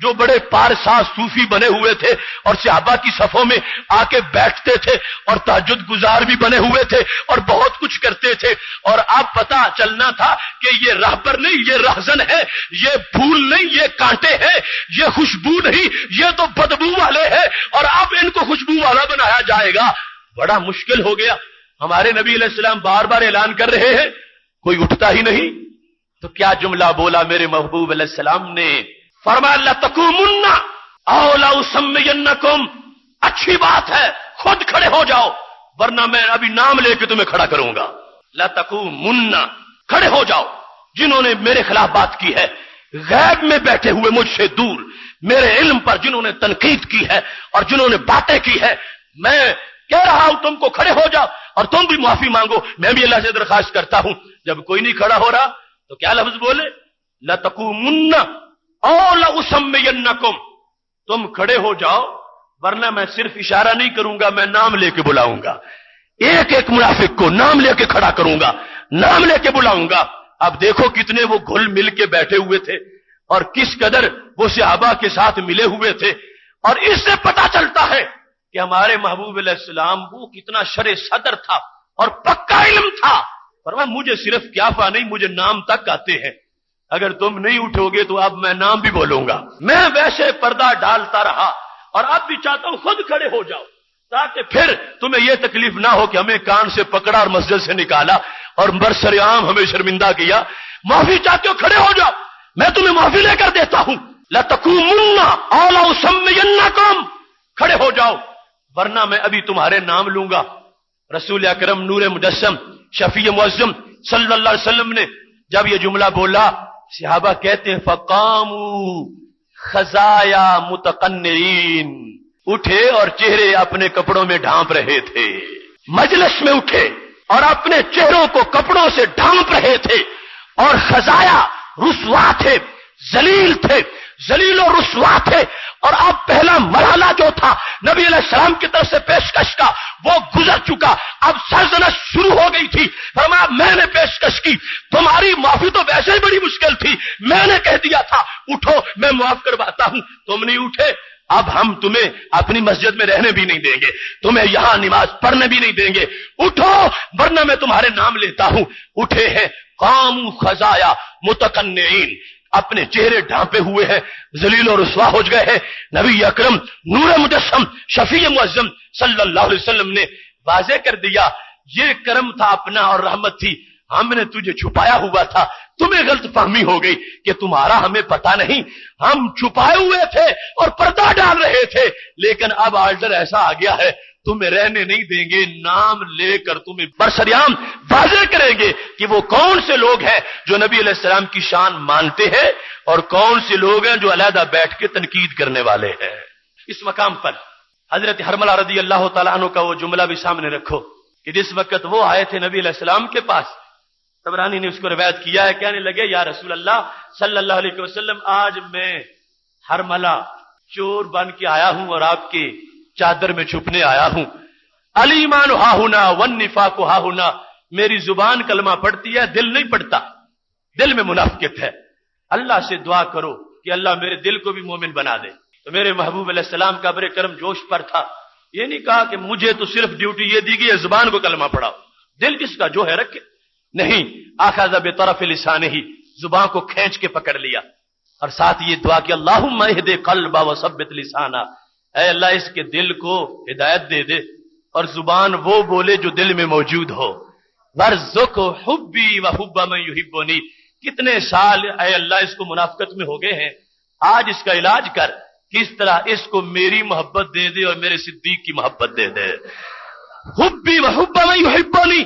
جو بڑے پارساز صوفی بنے ہوئے تھے اور صحابہ کی صفوں میں آ کے بیٹھتے تھے اور تہجد گزار بھی بنے ہوئے تھے اور بہت کچھ کرتے تھے، اور اب پتا چلنا تھا کہ یہ راہبر نہیں، یہ رہزن ہے، یہ پھول نہیں، یہ کانٹے ہیں، یہ خوشبو نہیں، یہ تو بدبو والے ہیں، اور اب ان کو خوشبو والا بنایا جائے گا۔ بڑا مشکل ہو گیا۔ ہمارے نبی علیہ السلام بار بار اعلان کر رہے ہیں، کوئی اٹھتا ہی نہیں۔ تو کیا جملہ بولا میرے محبوب علیہ السلام نے؟ فرمایا لَتَقُومُنَّ أَوْ لَأُسَمِّيَنَّكُمْ، اچھی بات ہے، خود کھڑے ہو جاؤ ورنہ میں ابھی نام لے کے تمہیں کھڑا کروں گا۔ لَتَقُومُنَّ، کھڑے ہو جاؤ جنہوں نے میرے خلاف بات کی ہے، غیب میں بیٹھے ہوئے مجھ سے دور، میرے علم پر جنہوں نے تنقید کی ہے اور جنہوں نے باتیں کی ہے، میں کہہ رہا ہوں تم کو کھڑے ہو جاؤ اور تم بھی معافی مانگو۔ میں بھی اللہ سے درخواست کرتا ہوں، جب کوئی نہیں کھڑا ہو رہا تو کیا لفظ بولے؟ لَتَقُومُنَّ أَوْ لَأُسَمِّيَنَّكُمْ، تم کھڑے ہو جاؤ ورنہ میں صرف اشارہ نہیں کروں گا، میں نام لے کے بلاؤں گا، ایک ایک منافق کو نام لے کے کھڑا کروں گا، نام لے کے بلاؤں گا۔ اب دیکھو کتنے وہ گھل مل کے بیٹھے ہوئے تھے اور کس قدر وہ صحابہ کے ساتھ ملے ہوئے تھے، اور اس سے پتا چلتا ہے کہ ہمارے محبوب علیہ السلام وہ کتنا شرع صدر تھا اور پکا علم تھا۔ فرمایا مجھے صرف قیافہ نہیں، مجھے نام تک آتے ہیں، اگر تم نہیں اٹھو گے تو اب میں نام بھی بولوں گا۔ میں ویسے پردہ ڈالتا رہا اور اب بھی چاہتا ہوں خود کھڑے ہو جاؤ تاکہ پھر تمہیں یہ تکلیف نہ ہو کہ ہمیں کان سے پکڑا اور مسجد سے نکالا اور برسر عام ہمیں شرمندہ کیا۔ معافی چاہتے ہو کھڑے ہو جاؤ، میں تمہیں معافی لے کر دیتا ہوں۔ لَتَقُومُنَّ أَوْ لَأُسَمِّيَنَّكُمْ، کھڑے ہو جاؤ ورنہ میں ابھی تمہارے نام لوں گا۔ رسول اکرم نور مجسم شفیع معظم صلی اللہ علیہ وسلم نے جب یہ جملہ بولا، صحابہ کہتے ہیں فقاموا خزایا متقنعین، اٹھے اور چہرے اپنے کپڑوں میں ڈھانپ رہے تھے۔ مجلس میں اٹھے اور اپنے چہروں کو کپڑوں سے ڈھانپ رہے تھے اور خزایا رسوا تھے، ذلیل تھے، ذلیل و رسوا تھے۔ اور اب پہلا مرحلہ جو تھا نبی علیہ السلام کی طرف سے پیشکش کا وہ گزر چکا، اب سرزنش شروع ہو گئی تھی۔ فرمایا میں نے پیشکش کی، تمہاری معافی تو ویسے ہی بڑی مشکل تھی، میں نے کہہ دیا تھا اٹھو میں معاف کرواتا ہوں، تم نہیں اٹھے، اب ہم تمہیں اپنی مسجد میں رہنے بھی نہیں دیں گے، تمہیں یہاں نماز پڑھنے بھی نہیں دیں گے، اٹھو ورنہ میں تمہارے نام لیتا ہوں۔ اٹھے ہیں قاموا خزایا متقنعین، اپنے چہرے ڈھانپے ہوئے ہیں، ذلیل و رسوا ہو گئے ہیں۔ نبی اکرم نور مجسم شفیع معظم صلی اللہ علیہ وسلم نے واضح کر دیا، یہ کرم تھا اپنا اور رحمت تھی، ہم نے تجھے چھپایا ہوا تھا، تمہیں غلط فہمی ہو گئی کہ تمہارا ہمیں پتا نہیں، ہم چھپائے ہوئے تھے اور پردہ ڈال رہے تھے، لیکن اب آرڈر ایسا آ گیا ہے تمہیں رہنے نہیں دیں گے، نام لے کر تمہیں برسریام واضح کریں گے کہ وہ کون سے لوگ ہیں جو نبی علیہ السلام کی شان مانتے ہیں اور کون سے لوگ ہیں جو علیحدہ بیٹھ کے تنقید کرنے والے ہیں۔ اس مقام پر حضرت حرملہ رضی اللہ تعالیٰ عنہ کا وہ جملہ بھی سامنے رکھو کہ جس وقت وہ آئے تھے نبی علیہ السلام کے پاس، طبرانی نے اس کو روایت کیا ہے، کہنے لگے یا رسول اللہ صلی اللہ علیہ وسلم، آج میں حرملہ چور بن کے آیا ہوں اور آپ کی چادر میں چھپنے آیا ہوں، الایمان ہا ہونا والنفاق ہا ہونا، میری زبان کلمہ پڑھتی ہے، دل نہیں پڑھتا، دل میں منافقت ہے، اللہ سے دعا کرو کہ اللہ میرے دل کو بھی مومن بنا دے۔ تو میرے محبوب علیہ السلام کا بڑے کرم جوش پر تھا، یہ نہیں کہا کہ مجھے تو صرف ڈیوٹی یہ دی گئی ہے زبان کو کلمہ پڑھاؤ، دل کس کا جو ہے رکھے، نہیں، اخذ بطرف لسانہ، زبان کو کھینچ کے پکڑ لیا اور ساتھ یہ دعا کہ اللہم اہد قلبہ وثبت لسانہ، اے اللہ اس کے دل کو ہدایت دے دے اور زبان وہ بولے جو دل میں موجود ہو۔ ورزق حبی وحب من یحبنی، کتنے سال اے اللہ اس کو منافقت میں ہو گئے ہیں، آج اس کا علاج کر، کس طرح اس کو میری محبت دے دے اور میرے صدیق کی محبت دے دے۔ حبی وحب من یحبنی،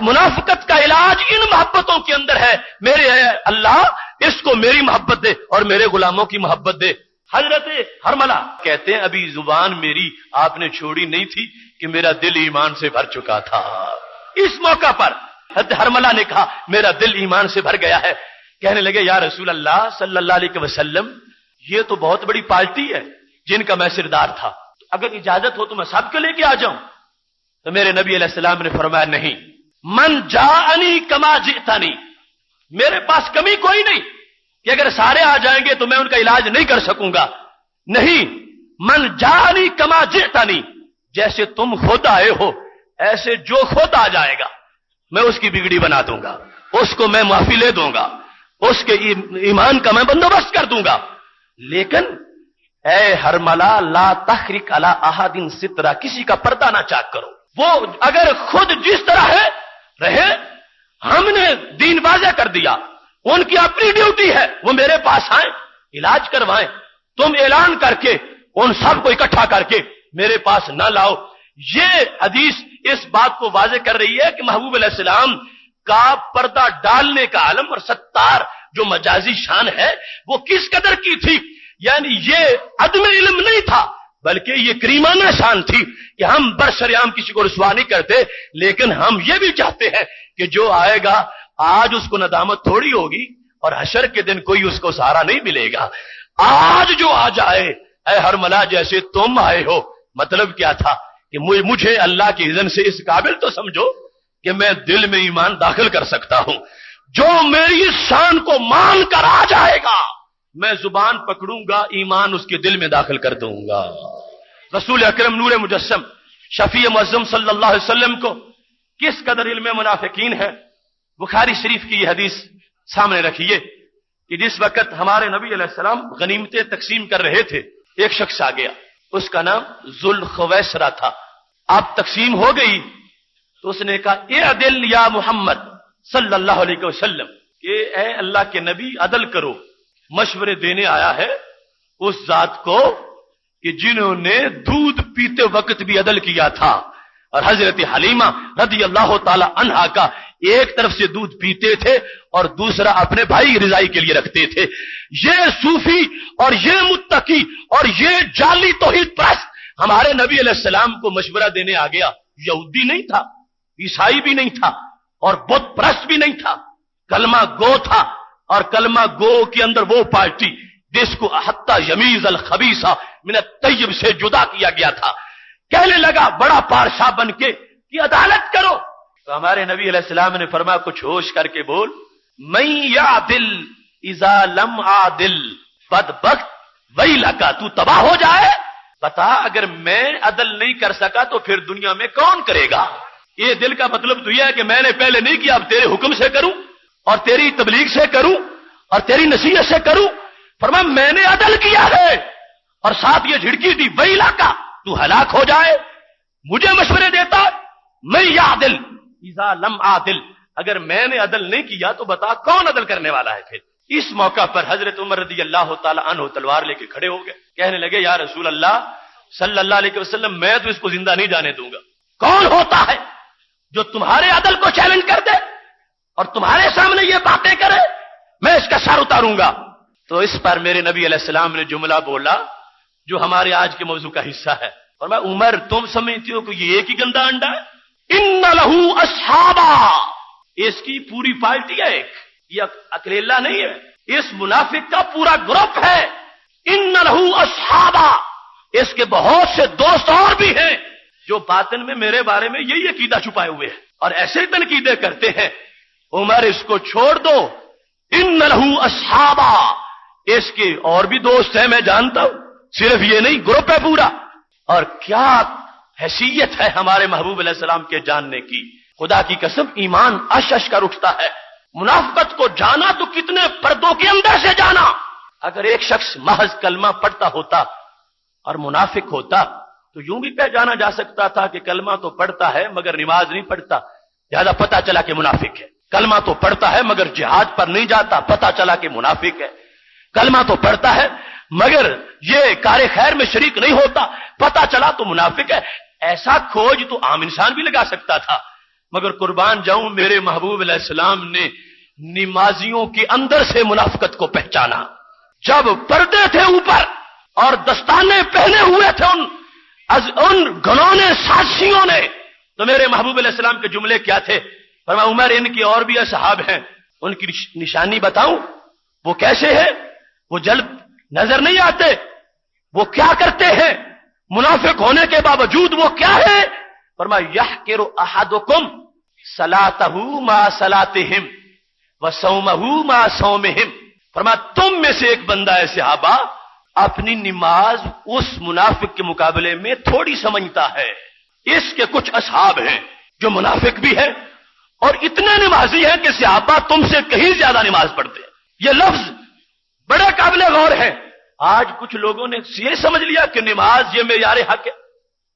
منافقت کا علاج ان محبتوں کے اندر ہے، میرے اے اللہ اس کو میری محبت دے اور میرے غلاموں کی محبت دے۔ حضرت حرملہ کہتے ہیں ابھی زبان میری آپ نے چھوڑی نہیں تھی کہ میرا دل ایمان سے بھر چکا تھا۔ اس موقع پر حضرت حرملہ نے کہا میرا دل ایمان سے بھر گیا ہے، کہنے لگے یا رسول اللہ صلی اللہ علیہ وسلم، یہ تو بہت بڑی پارٹی ہے جن کا میں سردار تھا، اگر اجازت ہو تو میں سب کو لے کے آ جاؤں۔ تو میرے نبی علیہ السلام نے فرمایا نہیں، من جاءنی کما جئتنی، میرے پاس کمی کوئی نہیں کہ اگر سارے آ جائیں گے تو میں ان کا علاج نہیں کر سکوں گا. نہیں، من جانی کما جئتنی، جیسے تم خود آئے ہو ایسے جو خود آ جائے گا میں اس کی بگڑی بنا دوں گا، اس کو میں معافی لے دوں گا، اس کے ایمان کا میں بندوبست کر دوں گا. لیکن اے ہرملا لا تحرک علی احد سترا، کسی کا پردہ نہ چاک کرو. وہ اگر خود جس طرح ہے رہے، ہم نے دین واضح کر دیا، ان کی اپنی ڈیوٹی ہے، وہ میرے پاس آئیں علاج کروائیں. تم اعلان کر کے ان سب کو اکٹھا کر کے میرے پاس نہ لاؤ. یہ حدیث اس بات کو واضح کر رہی ہے کہ محبوب علیہ السلام کا پردہ ڈالنے کا عالم اور ستار جو مجازی شان ہے وہ کس قدر کی تھی. یعنی یہ عدم علم نہیں تھا بلکہ یہ کریمانہ شان تھی کہ ہم برشریام کسی کو رسوا نہیں کرتے. لیکن ہم یہ بھی چاہتے ہیں کہ جو آئے گا آج اس کو ندامت تھوڑی ہوگی اور حشر کے دن کوئی اس کو سہارا نہیں ملے گا. آج جو آ جائے اے ہرملا جیسے تم آئے ہو، مطلب کیا تھا کہ مجھے اللہ کی اذن سے اس قابل تو سمجھو کہ میں دل میں ایمان داخل کر سکتا ہوں. جو میری اس شان کو مان کر آ جائے گا میں زبان پکڑوں گا، ایمان اس کے دل میں داخل کر دوں گا. رسول اکرم نور مجسم شفیع معظم صلی اللہ علیہ وسلم کو کس قدر علم منافقین ہے. بخاری شریف کی یہ حدیث سامنے رکھیے کہ جس وقت ہمارے نبی علیہ السلام غنیمتیں تقسیم کر رہے تھے، ایک شخص آ گیا، اس کا نام ذوالخویسرہ تھا. اب تقسیم ہو گئی تو اس نے کہا اعدل یا محمد صلی اللہ علیہ وسلم، کہ اے اللہ کے نبی عدل کرو. مشورے دینے آیا ہے اس ذات کو کہ جنہوں نے دودھ پیتے وقت بھی عدل کیا تھا. اور حضرت حلیمہ رضی اللہ تعالی عنہا کا ایک طرف سے دودھ پیتے تھے اور دوسرا اپنے بھائی کی رضائی کے لیے رکھتے تھے. یہ صوفی اور یہ متقی اور یہ جعلی توحید پرست ہمارے نبی علیہ السلام کو مشورہ دینے آ گیا. یہودی نہیں تھا، عیسائی بھی نہیں تھا اور بت پرست بھی نہیں تھا، کلمہ گو تھا. اور کلمہ گو کے اندر وہ پارٹی جس کو حتی یمیز الخبیثہ من الطیب سے جدا کیا گیا تھا. کہنے لگا بڑا پارشاہ بن کے کہ عدالت کرو. تو ہمارے نبی علیہ السلام نے فرمایا کچھ ہوش کر کے بول، من یعدل اذا لم عادل بدبخت ویلکا، تو تباہ ہو جائے. بتا اگر میں عدل نہیں کر سکا تو پھر دنیا میں کون کرے گا. یہ دل کا مطلب تو یہ ہے کہ میں نے پہلے نہیں کیا، اب تیرے حکم سے کروں اور تیری تبلیغ سے کروں اور تیری نصیحت سے کروں. فرمایا میں نے عدل کیا ہے اور ساتھ یہ جھڑکی دی ویلکا، تو ہلاک ہو جائے. مجھے مشورے دیتا میں یعدل اذا لم عادل، اگر میں نے عدل نہیں کیا تو بتا کون عدل کرنے والا ہے. پھر اس موقع پر حضرت عمر رضی اللہ تعالی عنہ تلوار لے کے کھڑے ہو گئے. کہنے لگے یا رسول اللہ صلی اللہ علیہ وسلم، میں تو اس کو زندہ نہیں جانے دوں گا. کون ہوتا ہے جو تمہارے عدل کو چیلنج کر دے اور تمہارے سامنے یہ باتیں کرے؟ میں اس کا سر اتاروں گا. تو اس پر میرے نبی علیہ السلام نے جملہ بولا جو ہمارے آج کے موضوع کا حصہ ہے. اور میں عمر تم سمجھتی ہو کہ یہ ایک ہی گندا انڈا ہے؟ ان لہو اصحابا، اس کی پوری پارٹی ہے، ایک یہ اکیلا نہیں ہے، اس منافق کا پورا گروپ ہے. ان لہو اصحابا، اس کے بہت سے دوست اور بھی ہیں جو باطن میں میرے بارے میں یہی عقیدہ چھپائے ہوئے ہیں اور ایسے تنقیدیں کرتے ہیں. عمر اس کو چھوڑ دو. ان لہو اصحابا، اس کے اور بھی دوست ہیں میں جانتا ہوں، صرف یہ نہیں گروپ ہے پورا. اور کیا حیثیت ہے ہمارے محبوب علیہ السلام کے جاننے کی. خدا کی قسم ایمان اش اش کر اٹھتا ہے. منافقت کو جانا تو کتنے پردوں کے اندر سے جانا. اگر ایک شخص محض کلمہ پڑھتا ہوتا اور منافق ہوتا تو یوں بھی پہچانا جا سکتا تھا کہ کلمہ تو پڑھتا ہے مگر نماز نہیں پڑھتا، لہذا پتہ چلا کہ منافق ہے. کلمہ تو پڑھتا ہے مگر جہاد پر نہیں جاتا، پتہ چلا کہ منافق ہے. کلمہ تو پڑھتا ہے مگر یہ کار خیر میں شریک نہیں ہوتا، پتہ چلا تو منافق ہے. ایسا کھوج تو عام انسان بھی لگا سکتا تھا، مگر قربان جاؤں میرے محبوب علیہ السلام نے نمازیوں کے اندر سے منافقت کو پہچانا. جب پردے تھے اوپر اور دستانے پہنے ہوئے تھے ان گھنونے سازشیوں نے، تو میرے محبوب علیہ السلام کے جملے کیا تھے؟ فرمایا عمر ان کے اور بھی اصحاب ہیں، ان کی نشانی بتاؤں؟ وہ کیسے ہیں؟ وہ جلد نظر نہیں آتے، وہ کیا کرتے ہیں؟ منافق ہونے کے باوجود وہ کیا ہے؟ فرمایا یحقر احدکم صلاتہ ما صلاتہم وصومہ ما صومہم. فرمایا تم میں سے ایک بندہ ہے صحابہ اپنی نماز اس منافق کے مقابلے میں تھوڑی سمجھتا ہے. اس کے کچھ اصحاب ہیں جو منافق بھی ہے اور اتنے نمازی ہیں کہ صحابہ تم سے کہیں زیادہ نماز پڑھتے ہیں. یہ لفظ بڑے قابل غور ہے. آج کچھ لوگوں نے یہ سمجھ لیا کہ نماز یہ معیار حق ہے،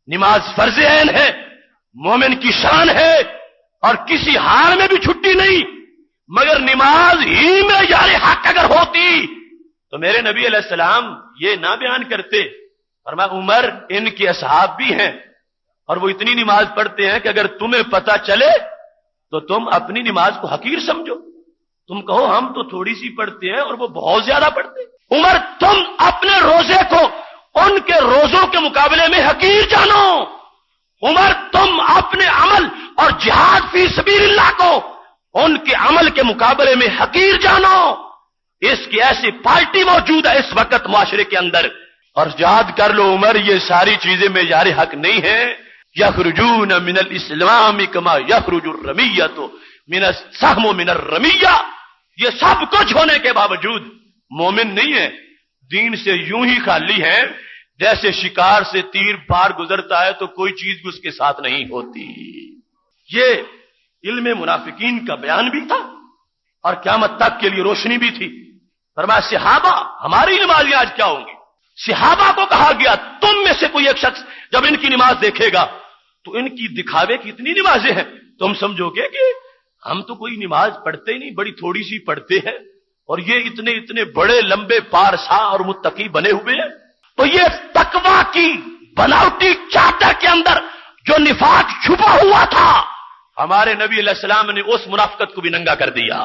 نماز فرض عین ہے، مومن کی شان ہے اور کسی حال میں بھی چھٹی نہیں. مگر نماز ہی معیار حق اگر ہوتی تو میرے نبی علیہ السلام یہ نہ بیان کرتے. فرمایا عمر ان کے اصحاب بھی ہیں اور وہ اتنی نماز پڑھتے ہیں کہ اگر تمہیں پتہ چلے تو تم اپنی نماز کو حقیر سمجھو، تم کہو ہم تو تھوڑی سی پڑھتے ہیں اور وہ بہت زیادہ پڑھتے ہیں. عمر تم اپنے روزے کو ان کے روزوں کے مقابلے میں حقیر جانو. عمر تم اپنے عمل اور جہاد فی سبیل اللہ کو ان کے عمل کے مقابلے میں حقیر جانو. اس کی ایسی پارٹی موجود ہے اس وقت معاشرے کے اندر. اور یاد کر لو عمر یہ ساری چیزیں معیار حق نہیں ہیں. یخرجون من الاسلام کما یخرج الرمیۃ من السهم من الرمیہ. یہ سب کچھ ہونے کے باوجود مومن نہیں ہے، دین سے یوں ہی خالی ہے جیسے شکار سے تیر پار گزرتا ہے تو کوئی چیز بھی اس کے ساتھ نہیں ہوتی. یہ علم منافقین کا بیان بھی تھا اور قیامت تک کے لیے روشنی بھی تھی. فرمایا صحابہ ہماری نمازیں آج کیا ہوں گی؟ صحابہ کو کہا گیا تم میں سے کوئی ایک شخص جب ان کی نماز دیکھے گا تو ان کی دکھاوے کی اتنی نمازیں ہیں تم سمجھو گے کہ ہم تو کوئی نماز پڑھتے ہی نہیں، بڑی تھوڑی سی پڑھتے ہیں اور یہ اتنے بڑے لمبے پارسا اور متقی بنے ہوئے ہیں. تو یہ تقویٰ کی بناوٹی چادر کے اندر جو نفاق چھپا ہوا تھا ہمارے نبی علیہ السلام نے اس منافقت کو بھی ننگا کر دیا.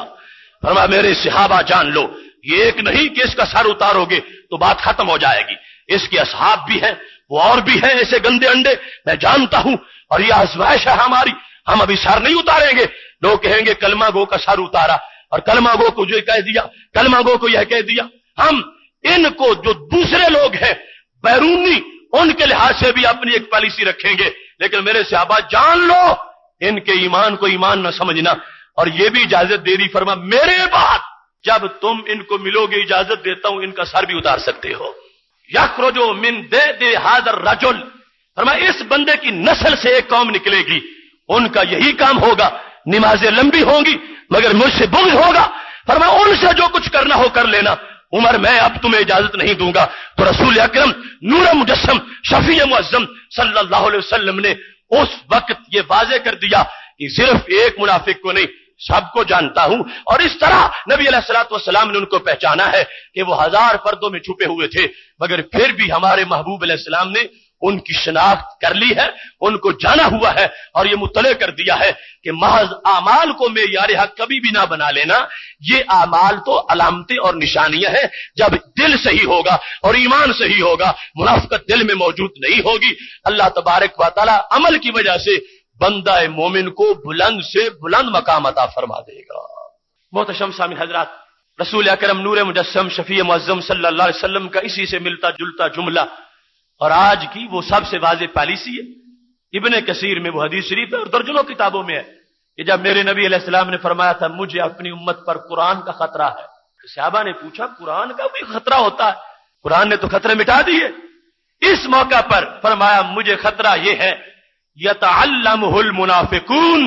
فرمایا میرے صحابہ جان لو یہ ایک نہیں کہ اس کا سر اتارو گے تو بات ختم ہو جائے گی. اس کے اصحاب بھی ہیں، وہ اور بھی ہیں ایسے گندے انڈے میں جانتا ہوں اور یہ آزمائش ہے ہماری. ہم ابھی سر نہیں اتاریں گے. لوگ کہیں گے کلمہ گو کا سر اتارا اور کلمہ گو کو یہ کہہ دیا، کلمہ گو کو یہ کہہ دیا. ہم ان کو جو دوسرے لوگ ہیں بیرونی ان کے لحاظ سے بھی اپنی ایک پالیسی رکھیں گے. لیکن میرے صحابہ جان لو ان کے ایمان کو ایمان نہ سمجھنا. اور یہ بھی اجازت دے دی فرما میرے بعد جب تم ان کو ملو گے اجازت دیتا ہوں ان کا سر بھی اتار سکتے ہو. یخرجو من دے ھذا الرجل. فرما اس بندے کی نسل سے ایک قوم نکلے گی ان کا یہی کام ہوگا، نمازیں لمبی ہوں گی مگر مجھ سے بغض ہوگا. فرما ان سے جو کچھ کرنا ہو کر لینا. عمر میں اب تمہیں اجازت نہیں دوں گا. تو رسول اکرم نور مجسم شفیع معظم صلی اللہ علیہ وسلم نے اس وقت یہ واضح کر دیا کہ صرف ایک منافق کو نہیں سب کو جانتا ہوں. اور اس طرح نبی علیہ الصلوۃ والسلام نے ان کو پہچانا ہے کہ وہ 1000 پردوں میں چھپے ہوئے تھے مگر پھر بھی ہمارے محبوب علیہ السلام نے ان کی شناخت کر لی ہے، ان کو جانا ہوا ہے اور یہ مطلع کر دیا ہے کہ محض اعمال کو معیار حق کبھی بھی نہ بنا لینا. یہ اعمال تو علامتیں اور نشانیاں ہیں. جب دل صحیح ہوگا اور ایمان صحیح ہوگا منافقت دل میں موجود نہیں ہوگی. اللہ تبارک و تعالی عمل کی وجہ سے بندہ مومن کو بلند سے بلند مقام عطا فرما دے گا. محتشم سامعین حضرات، رسول اکرم نور مجسم شفیع معظم صلی اللہ علیہ وسلم کا اسی سے ملتا جلتا جملہ اور آج کی وہ سب سے واضح پالیسی ہے. ابن کثیر میں وہ حدیث شریف ہے اور درجنوں کتابوں میں ہے کہ جب میرے نبی علیہ السلام نے فرمایا تھا مجھے اپنی امت پر قرآن کا خطرہ ہے تو صحابہ نے پوچھا قرآن کا بھی خطرہ ہوتا ہے؟ قرآن نے تو خطرے مٹا دیے. اس موقع پر فرمایا مجھے خطرہ یہ ہے یتعلمہ المنافقون.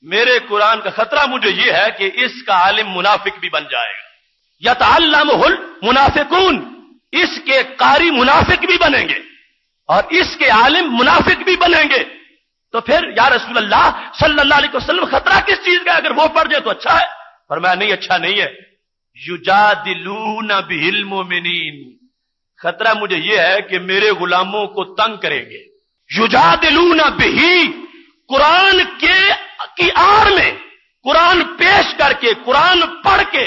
میرے قرآن کا خطرہ مجھے یہ ہے کہ اس کا عالم منافق بھی بن جائے گا. یتعلمہ المنافقون، اس کے قاری منافق بھی بنیں گے اور اس کے عالم منافق بھی بنیں گے. تو پھر یا رسول اللہ صلی اللہ علیہ وسلم خطرہ کس چیز کا؟ اگر وہ پڑھ جائے تو اچھا ہے. فرمایا نہیں اچھا نہیں ہے. یجادلون بہ المؤمنین، خطرہ مجھے یہ ہے کہ میرے غلاموں کو تنگ کریں گے. یجادلون بہ، قرآن کی آڑ میں قرآن پیش کر کے قرآن پڑھ کے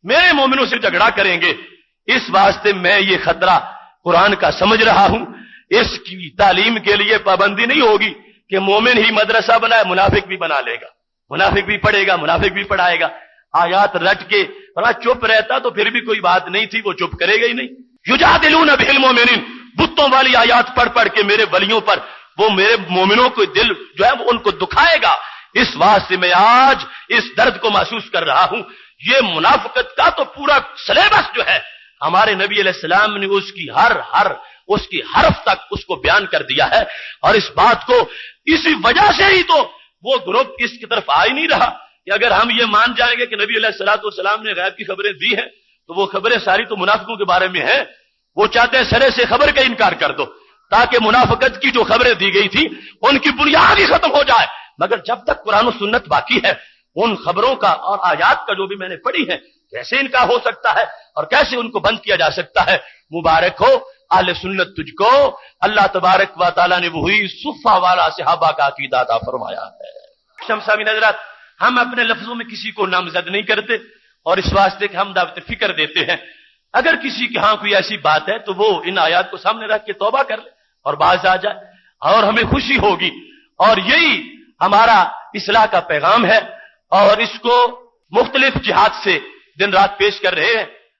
میرے مومنوں سے جھگڑا کریں گے. اس واسطے میں یہ خطرہ قرآن کا سمجھ رہا ہوں. اس کی تعلیم کے لیے پابندی نہیں ہوگی کہ مومن ہی مدرسہ بنائے، منافق بھی بنا لے گا، منافق بھی پڑھے گا، منافق بھی پڑھائے گا. آیات رٹ کے چپ رہتا تو پھر بھی کوئی بات نہیں تھی، وہ چپ کرے گا ہی نہیں. یجادلون بہ المؤمنین، بتوں والی آیات پڑھ پڑھ کے میرے ولیوں پر وہ میرے مومنوں کو دل جو ہے وہ ان کو دکھائے گا. اس واسطے میں آج اس درد کو محسوس کر رہا ہوں یہ منافقت کا تو پورا سلیبس جو ہے ہمارے نبی علیہ السلام نے اس کی حرف تک اس کو بیان کر دیا ہے، اور اس بات کو اسی وجہ سے ہی تو وہ گروپ اس کی طرف آ ہی نہیں رہا کہ اگر ہم یہ مان جائیں گے کہ نبی علیہ السلام نے غیب کی خبریں دی ہیں تو وہ خبریں ساری تو منافقوں کے بارے میں ہیں. وہ چاہتے ہیں سرے سے خبر کا انکار کر دو تاکہ منافقت کی جو خبریں دی گئی تھی ان کی بنیاد ہی ختم ہو جائے. مگر جب تک قرآن و سنت باقی ہے ان خبروں کا اور آیات کا جو بھی میں نے پڑھی ہے کیسے انکار ہو سکتا ہے اور کیسے ان کو بند کیا جا سکتا ہے. مبارک ہو اہل سنت تجھ کو، اللہ تبارک و تعالیٰ نے وہی صفہ والا صحابہ کا عقیدہ عطا فرمایا ہے. شمسامین حضرات، ہم اپنے لفظوں میں کسی کو نامزد نہیں کرتے اور اس واسطے کہ ہم دعوت فکر دیتے ہیں. اگر کسی کے ہاں کوئی ایسی بات ہے تو وہ ان آیات کو سامنے رکھ کے توبہ کر لے اور باز آ جائے اور ہمیں خوشی ہوگی. اور یہی ہمارا اصلاح کا پیغام ہے اور اس کو مختلف جہات سے دن رات پیش کر رہے ہیں.